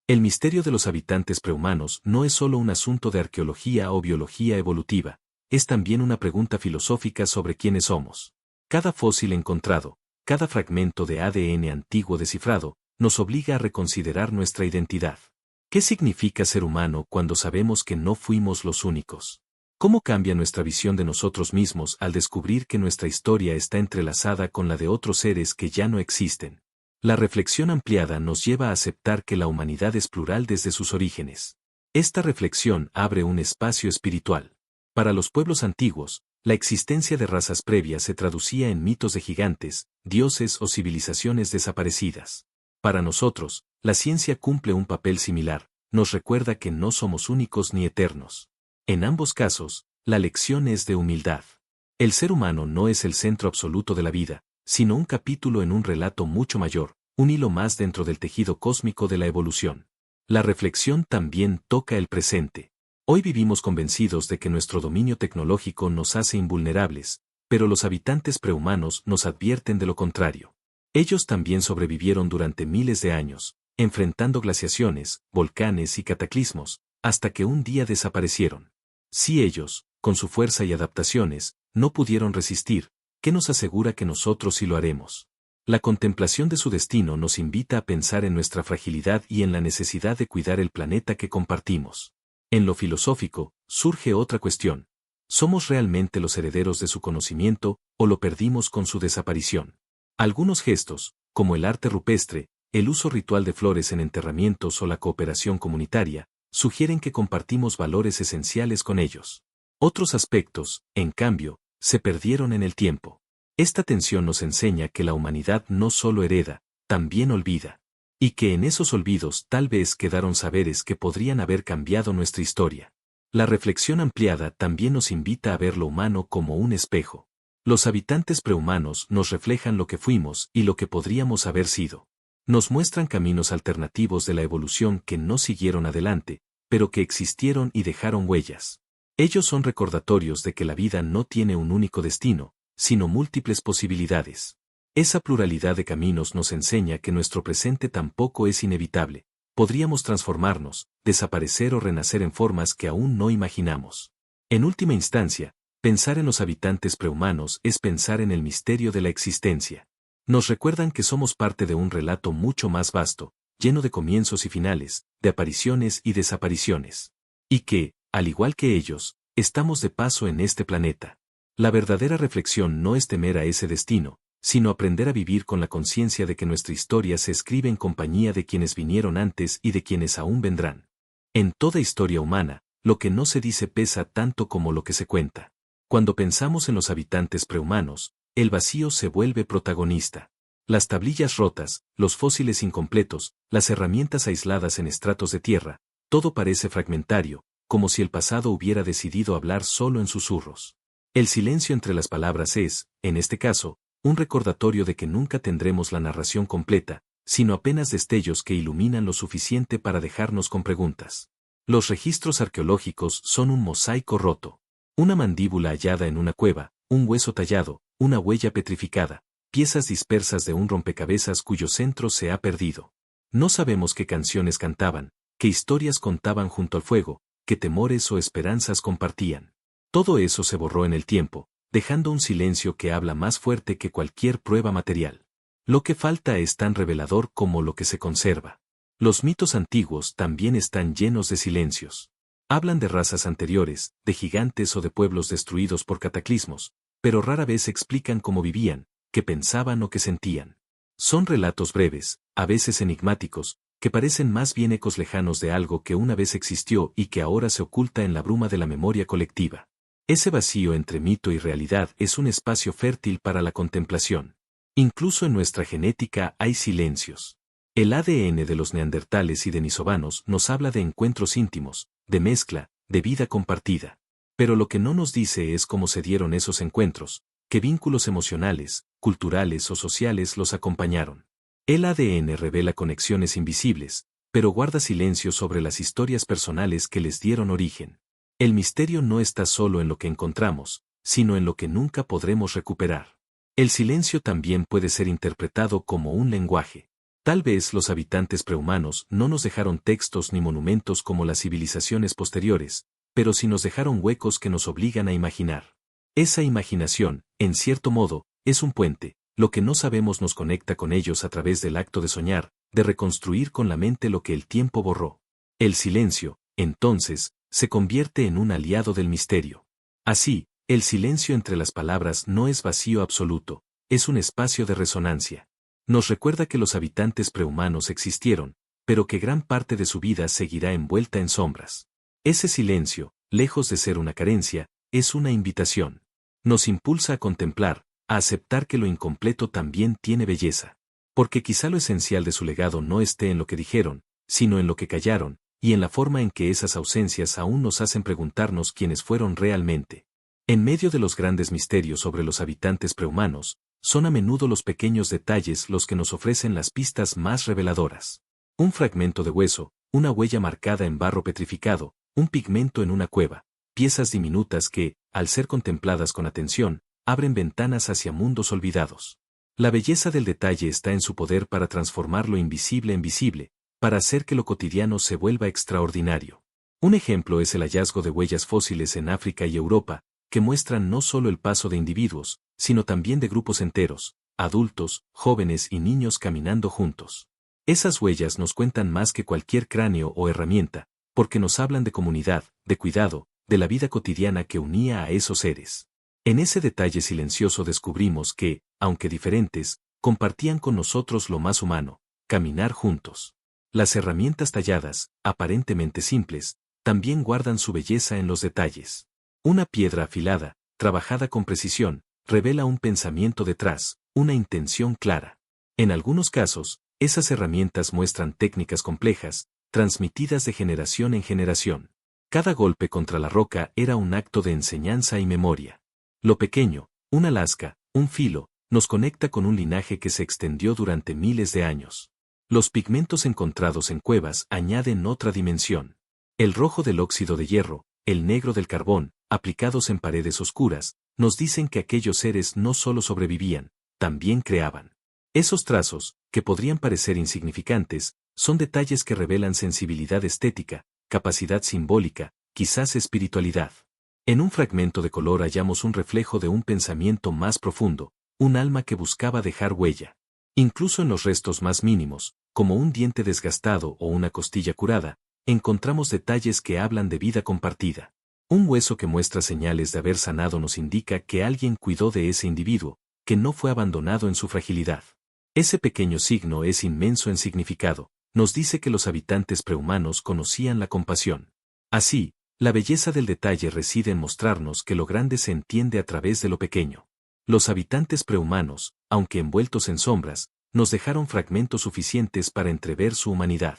El misterio de los habitantes prehumanos no es solo un asunto de arqueología o biología evolutiva, es también una pregunta filosófica sobre quiénes somos. Cada fósil encontrado, cada fragmento de ADN antiguo descifrado, nos obliga a reconsiderar nuestra identidad. ¿Qué significa ser humano cuando sabemos que no fuimos los únicos? ¿Cómo cambia nuestra visión de nosotros mismos al descubrir que nuestra historia está entrelazada con la de otros seres que ya no existen? La reflexión ampliada nos lleva a aceptar que la humanidad es plural desde sus orígenes. Esta reflexión abre un espacio espiritual. Para los pueblos antiguos, la existencia de razas previas se traducía en mitos de gigantes, dioses o civilizaciones desaparecidas. Para nosotros, la ciencia cumple un papel similar, nos recuerda que no somos únicos ni eternos. En ambos casos, la lección es de humildad. El ser humano no es el centro absoluto de la vida, sino un capítulo en un relato mucho mayor, un hilo más dentro del tejido cósmico de la evolución. La reflexión también toca el presente. Hoy vivimos convencidos de que nuestro dominio tecnológico nos hace invulnerables, pero los habitantes prehumanos nos advierten de lo contrario. Ellos también sobrevivieron durante miles de años, enfrentando glaciaciones, volcanes y cataclismos, hasta que un día desaparecieron. Si ellos, con su fuerza y adaptaciones, no pudieron resistir, ¿qué nos asegura que nosotros sí lo haremos? La contemplación de su destino nos invita a pensar en nuestra fragilidad y en la necesidad de cuidar el planeta que compartimos. En lo filosófico, surge otra cuestión. ¿Somos realmente los herederos de su conocimiento o lo perdimos con su desaparición? Algunos gestos, como el arte rupestre, el uso ritual de flores en enterramientos o la cooperación comunitaria, sugieren que compartimos valores esenciales con ellos. Otros aspectos, en cambio, se perdieron en el tiempo. Esta tensión nos enseña que la humanidad no solo hereda, también olvida. Y que en esos olvidos tal vez quedaron saberes que podrían haber cambiado nuestra historia. La reflexión ampliada también nos invita a ver lo humano como un espejo. Los habitantes prehumanos nos reflejan lo que fuimos y lo que podríamos haber sido. Nos muestran caminos alternativos de la evolución que no siguieron adelante, pero que existieron y dejaron huellas. Ellos son recordatorios de que la vida no tiene un único destino, sino múltiples posibilidades. Esa pluralidad de caminos nos enseña que nuestro presente tampoco es inevitable. Podríamos transformarnos, desaparecer o renacer en formas que aún no imaginamos. En última instancia, pensar en los habitantes prehumanos es pensar en el misterio de la existencia. Nos recuerdan que somos parte de un relato mucho más vasto, lleno de comienzos y finales, de apariciones y desapariciones. Y que, al igual que ellos, estamos de paso en este planeta. La verdadera reflexión no es temer a ese destino, sino aprender a vivir con la conciencia de que nuestra historia se escribe en compañía de quienes vinieron antes y de quienes aún vendrán. En toda historia humana, lo que no se dice pesa tanto como lo que se cuenta. Cuando pensamos en los habitantes prehumanos, el vacío se vuelve protagonista. Las tablillas rotas, los fósiles incompletos, las herramientas aisladas en estratos de tierra, todo parece fragmentario, como si el pasado hubiera decidido hablar solo en susurros. El silencio entre las palabras es, en este caso, un recordatorio de que nunca tendremos la narración completa, sino apenas destellos que iluminan lo suficiente para dejarnos con preguntas. Los registros arqueológicos son un mosaico roto. Una mandíbula hallada en una cueva, un hueso tallado, una huella petrificada, piezas dispersas de un rompecabezas cuyo centro se ha perdido. No sabemos qué canciones cantaban, qué historias contaban junto al fuego, qué temores o esperanzas compartían. Todo eso se borró en el tiempo, dejando un silencio que habla más fuerte que cualquier prueba material. Lo que falta es tan revelador como lo que se conserva. Los mitos antiguos también están llenos de silencios. Hablan de razas anteriores, de gigantes o de pueblos destruidos por cataclismos, pero rara vez explican cómo vivían, qué pensaban o qué sentían. Son relatos breves, a veces enigmáticos, que parecen más bien ecos lejanos de algo que una vez existió y que ahora se oculta en la bruma de la memoria colectiva. Ese vacío entre mito y realidad es un espacio fértil para la contemplación. Incluso en nuestra genética hay silencios. El ADN de los neandertales y denisovanos nos habla de encuentros íntimos, de mezcla, de vida compartida. Pero lo que no nos dice es cómo se dieron esos encuentros, qué vínculos emocionales, culturales o sociales los acompañaron. El ADN revela conexiones invisibles, pero guarda silencio sobre las historias personales que les dieron origen. El misterio no está solo en lo que encontramos, sino en lo que nunca podremos recuperar. El silencio también puede ser interpretado como un lenguaje. Tal vez los habitantes prehumanos no nos dejaron textos ni monumentos como las civilizaciones posteriores, pero sí nos dejaron huecos que nos obligan a imaginar. Esa imaginación, en cierto modo, es un puente. Lo que no sabemos nos conecta con ellos a través del acto de soñar, de reconstruir con la mente lo que el tiempo borró. El silencio, entonces, se convierte en un aliado del misterio. Así, el silencio entre las palabras no es vacío absoluto, es un espacio de resonancia. Nos recuerda que los habitantes prehumanos existieron, pero que gran parte de su vida seguirá envuelta en sombras. Ese silencio, lejos de ser una carencia, es una invitación. Nos impulsa a contemplar, a aceptar que lo incompleto también tiene belleza. Porque quizá lo esencial de su legado no esté en lo que dijeron, sino en lo que callaron, y en la forma en que esas ausencias aún nos hacen preguntarnos quiénes fueron realmente. En medio de los grandes misterios sobre los habitantes prehumanos, son a menudo los pequeños detalles los que nos ofrecen las pistas más reveladoras. Un fragmento de hueso, una huella marcada en barro petrificado, un pigmento en una cueva, piezas diminutas que, al ser contempladas con atención, abren ventanas hacia mundos olvidados. La belleza del detalle está en su poder para transformar lo invisible en visible, para hacer que lo cotidiano se vuelva extraordinario. Un ejemplo es el hallazgo de huellas fósiles en África y Europa, que muestran no solo el paso de individuos, sino también de grupos enteros, adultos, jóvenes y niños caminando juntos. Esas huellas nos cuentan más que cualquier cráneo o herramienta, porque nos hablan de comunidad, de cuidado, de la vida cotidiana que unía a esos seres. En ese detalle silencioso descubrimos que, aunque diferentes, compartían con nosotros lo más humano, caminar juntos. Las herramientas talladas, aparentemente simples, también guardan su belleza en los detalles. Una piedra afilada, trabajada con precisión, revela un pensamiento detrás, una intención clara. En algunos casos, esas herramientas muestran técnicas complejas, transmitidas de generación en generación. Cada golpe contra la roca era un acto de enseñanza y memoria. Lo pequeño, una lasca, un filo, nos conecta con un linaje que se extendió durante miles de años. Los pigmentos encontrados en cuevas añaden otra dimensión. El rojo del óxido de hierro, el negro del carbón, aplicados en paredes oscuras, nos dicen que aquellos seres no solo sobrevivían, también creaban. Esos trazos, que podrían parecer insignificantes, son detalles que revelan sensibilidad estética, capacidad simbólica, quizás espiritualidad. En un fragmento de color hallamos un reflejo de un pensamiento más profundo, un alma que buscaba dejar huella. Incluso en los restos más mínimos, como un diente desgastado o una costilla curada, encontramos detalles que hablan de vida compartida. Un hueso que muestra señales de haber sanado nos indica que alguien cuidó de ese individuo, que no fue abandonado en su fragilidad. Ese pequeño signo es inmenso en significado, nos dice que los habitantes prehumanos conocían la compasión. Así, la belleza del detalle reside en mostrarnos que lo grande se entiende a través de lo pequeño. Los habitantes prehumanos, aunque envueltos en sombras, nos dejaron fragmentos suficientes para entrever su humanidad.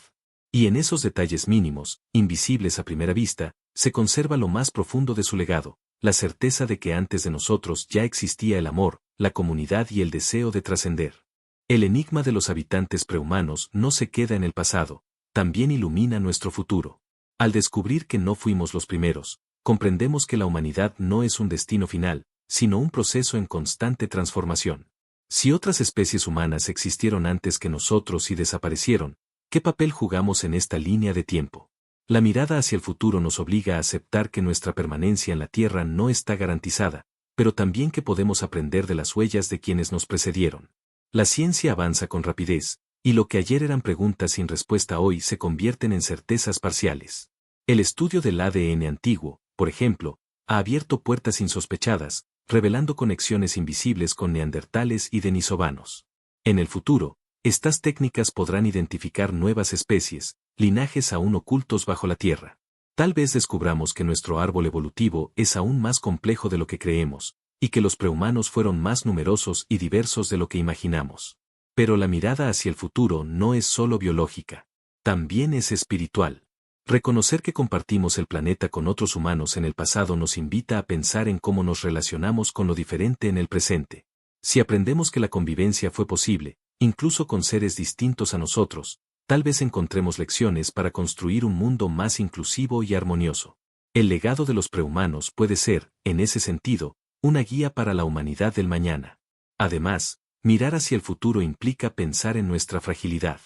Y en esos detalles mínimos, invisibles a primera vista, se conserva lo más profundo de su legado, la certeza de que antes de nosotros ya existía el amor, la comunidad y el deseo de trascender. El enigma de los habitantes prehumanos no se queda en el pasado, también ilumina nuestro futuro. Al descubrir que no fuimos los primeros, comprendemos que la humanidad no es un destino final, sino un proceso en constante transformación. Si otras especies humanas existieron antes que nosotros y desaparecieron, ¿qué papel jugamos en esta línea de tiempo? La mirada hacia el futuro nos obliga a aceptar que nuestra permanencia en la Tierra no está garantizada, pero también que podemos aprender de las huellas de quienes nos precedieron. La ciencia avanza con rapidez, y lo que ayer eran preguntas sin respuesta hoy se convierten en certezas parciales. El estudio del ADN antiguo, por ejemplo, ha abierto puertas insospechadas, revelando conexiones invisibles con neandertales y denisovanos. En el futuro, estas técnicas podrán identificar nuevas especies, linajes aún ocultos bajo la Tierra. Tal vez descubramos que nuestro árbol evolutivo es aún más complejo de lo que creemos, y que los prehumanos fueron más numerosos y diversos de lo que imaginamos. Pero la mirada hacia el futuro no es solo biológica, también es espiritual. Reconocer que compartimos el planeta con otros humanos en el pasado nos invita a pensar en cómo nos relacionamos con lo diferente en el presente. Si aprendemos que la convivencia fue posible, incluso con seres distintos a nosotros, tal vez encontremos lecciones para construir un mundo más inclusivo y armonioso. El legado de los prehumanos puede ser, en ese sentido, una guía para la humanidad del mañana. Además, mirar hacia el futuro implica pensar en nuestra fragilidad.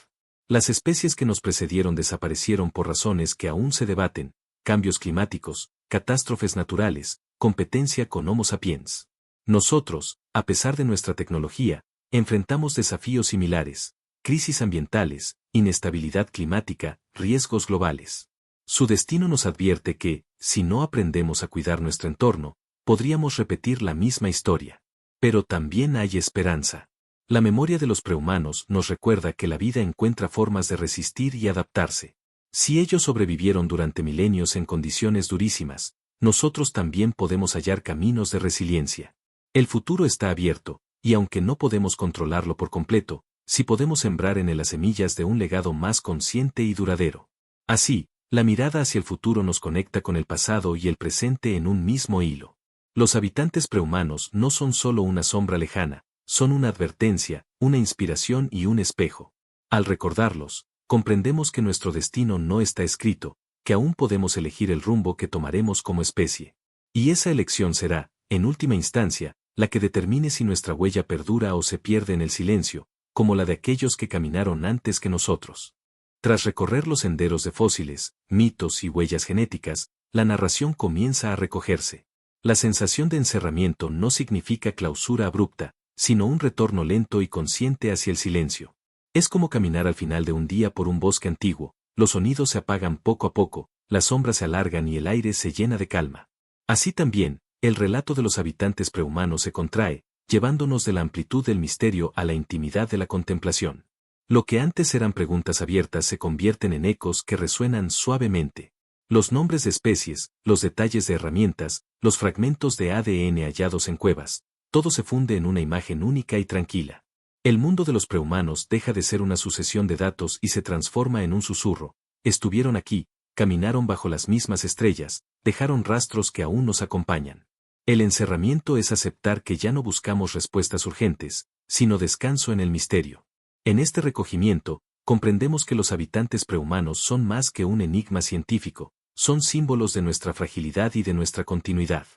Las especies que nos precedieron desaparecieron por razones que aún se debaten: cambios climáticos, catástrofes naturales, competencia con Homo sapiens. Nosotros, a pesar de nuestra tecnología, enfrentamos desafíos similares: crisis ambientales, inestabilidad climática, riesgos globales. Su destino nos advierte que, si no aprendemos a cuidar nuestro entorno, podríamos repetir la misma historia. Pero también hay esperanza. La memoria de los prehumanos nos recuerda que la vida encuentra formas de resistir y adaptarse. Si ellos sobrevivieron durante milenios en condiciones durísimas, nosotros también podemos hallar caminos de resiliencia. El futuro está abierto, y aunque no podemos controlarlo por completo, sí podemos sembrar en él las semillas de un legado más consciente y duradero. Así, la mirada hacia el futuro nos conecta con el pasado y el presente en un mismo hilo. Los habitantes prehumanos no son solo una sombra lejana, son una advertencia, una inspiración y un espejo. Al recordarlos, comprendemos que nuestro destino no está escrito, que aún podemos elegir el rumbo que tomaremos como especie. Y esa elección será, en última instancia, la que determine si nuestra huella perdura o se pierde en el silencio, como la de aquellos que caminaron antes que nosotros. Tras recorrer los senderos de fósiles, mitos y huellas genéticas, la narración comienza a recogerse. La sensación de encerramiento no significa clausura abrupta, sino un retorno lento y consciente hacia el silencio. Es como caminar al final de un día por un bosque antiguo: los sonidos se apagan poco a poco, las sombras se alargan y el aire se llena de calma. Así también, el relato de los habitantes prehumanos se contrae, llevándonos de la amplitud del misterio a la intimidad de la contemplación. Lo que antes eran preguntas abiertas se convierten en ecos que resuenan suavemente. Los nombres de especies, los detalles de herramientas, los fragmentos de ADN hallados en cuevas, todo se funde en una imagen única y tranquila. El mundo de los prehumanos deja de ser una sucesión de datos y se transforma en un susurro. Estuvieron aquí, caminaron bajo las mismas estrellas, dejaron rastros que aún nos acompañan. El encerramiento es aceptar que ya no buscamos respuestas urgentes, sino descanso en el misterio. En este recogimiento, comprendemos que los habitantes prehumanos son más que un enigma científico, son símbolos de nuestra fragilidad y de nuestra continuidad.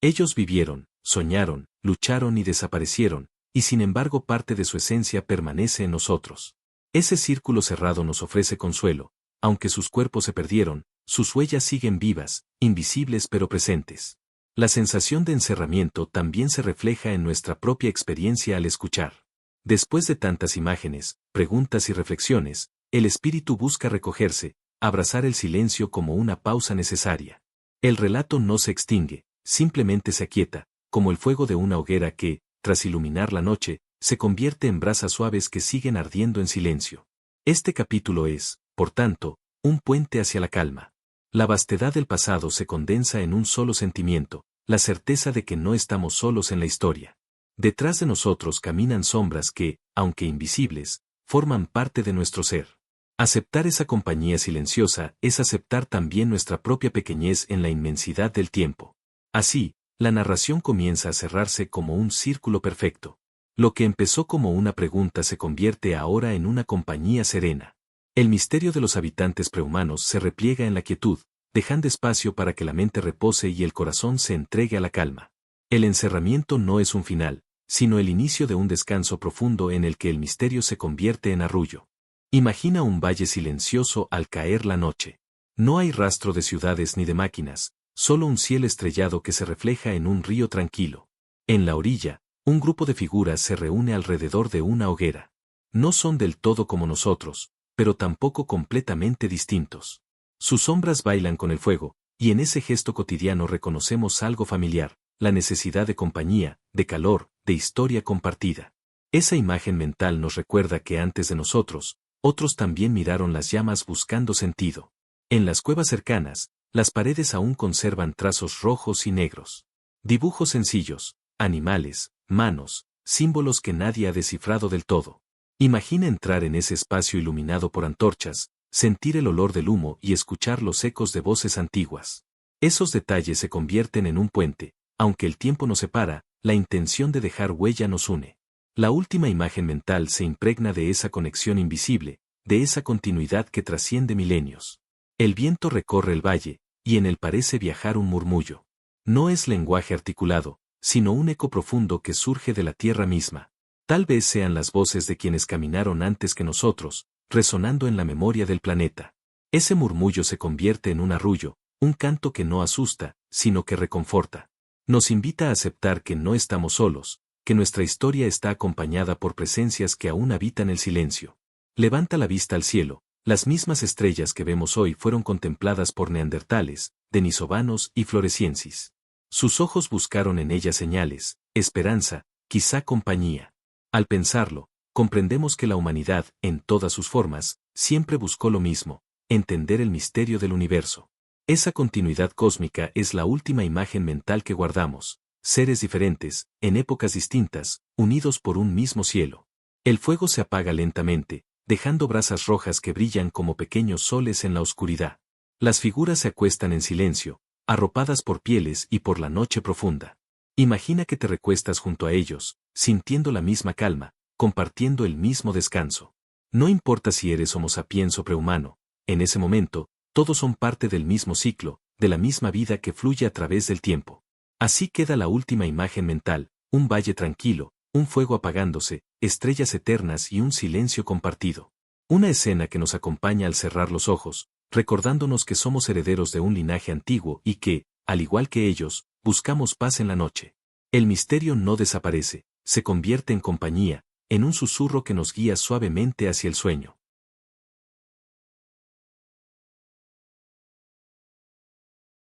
Ellos vivieron, soñaron, lucharon y desaparecieron, y sin embargo parte de su esencia permanece en nosotros. Ese círculo cerrado nos ofrece consuelo, aunque sus cuerpos se perdieron, sus huellas siguen vivas, invisibles pero presentes. La sensación de encerramiento también se refleja en nuestra propia experiencia al escuchar. Después de tantas imágenes, preguntas y reflexiones, el espíritu busca recogerse, abrazar el silencio como una pausa necesaria. El relato no se extingue, simplemente se aquieta, como el fuego de una hoguera que, tras iluminar la noche, se convierte en brasas suaves que siguen ardiendo en silencio. Este capítulo es, por tanto, un puente hacia la calma. La vastedad del pasado se condensa en un solo sentimiento, la certeza de que no estamos solos en la historia. Detrás de nosotros caminan sombras que, aunque invisibles, forman parte de nuestro ser. Aceptar esa compañía silenciosa es aceptar también nuestra propia pequeñez en la inmensidad del tiempo. Así, la narración comienza a cerrarse como un círculo perfecto. Lo que empezó como una pregunta se convierte ahora en una compañía serena. El misterio de los habitantes prehumanos se repliega en la quietud, dejando espacio para que la mente repose y el corazón se entregue a la calma. El encerramiento no es un final, sino el inicio de un descanso profundo en el que el misterio se convierte en arrullo. Imagina un valle silencioso al caer la noche. No hay rastro de ciudades ni de máquinas, solo un cielo estrellado que se refleja en un río tranquilo. En la orilla, un grupo de figuras se reúne alrededor de una hoguera. No son del todo como nosotros, pero tampoco completamente distintos. Sus sombras bailan con el fuego, y en ese gesto cotidiano reconocemos algo familiar, la necesidad de compañía, de calor, de historia compartida. Esa imagen mental nos recuerda que antes de nosotros, otros también miraron las llamas buscando sentido. En las cuevas cercanas, las paredes aún conservan trazos rojos y negros. Dibujos sencillos, animales, manos, símbolos que nadie ha descifrado del todo. Imagina entrar en ese espacio iluminado por antorchas, sentir el olor del humo y escuchar los ecos de voces antiguas. Esos detalles se convierten en un puente, aunque el tiempo nos separa, la intención de dejar huella nos une. La última imagen mental se impregna de esa conexión invisible, de esa continuidad que trasciende milenios. El viento recorre el valle, y en él parece viajar un murmullo. No es lenguaje articulado, sino un eco profundo que surge de la tierra misma. Tal vez sean las voces de quienes caminaron antes que nosotros, resonando en la memoria del planeta. Ese murmullo se convierte en un arrullo, un canto que no asusta, sino que reconforta. Nos invita a aceptar que no estamos solos, que nuestra historia está acompañada por presencias que aún habitan el silencio. Levanta la vista al cielo, las mismas estrellas que vemos hoy fueron contempladas por neandertales, denisovanos y floresiensis. Sus ojos buscaron en ellas señales, esperanza, quizá compañía. Al pensarlo, comprendemos que la humanidad, en todas sus formas, siempre buscó lo mismo, entender el misterio del universo. Esa continuidad cósmica es la última imagen mental que guardamos, seres diferentes, en épocas distintas, unidos por un mismo cielo. El fuego se apaga lentamente, dejando brasas rojas que brillan como pequeños soles en la oscuridad. Las figuras se acuestan en silencio, arropadas por pieles y por la noche profunda. Imagina que te recuestas junto a ellos, sintiendo la misma calma, compartiendo el mismo descanso. No importa si eres homo sapiens o prehumano, en ese momento, todos son parte del mismo ciclo, de la misma vida que fluye a través del tiempo. Así queda la última imagen mental, un valle tranquilo, un fuego apagándose, estrellas eternas y un silencio compartido. Una escena que nos acompaña al cerrar los ojos, recordándonos que somos herederos de un linaje antiguo y que, al igual que ellos, buscamos paz en la noche. El misterio no desaparece, se convierte en compañía, en un susurro que nos guía suavemente hacia el sueño.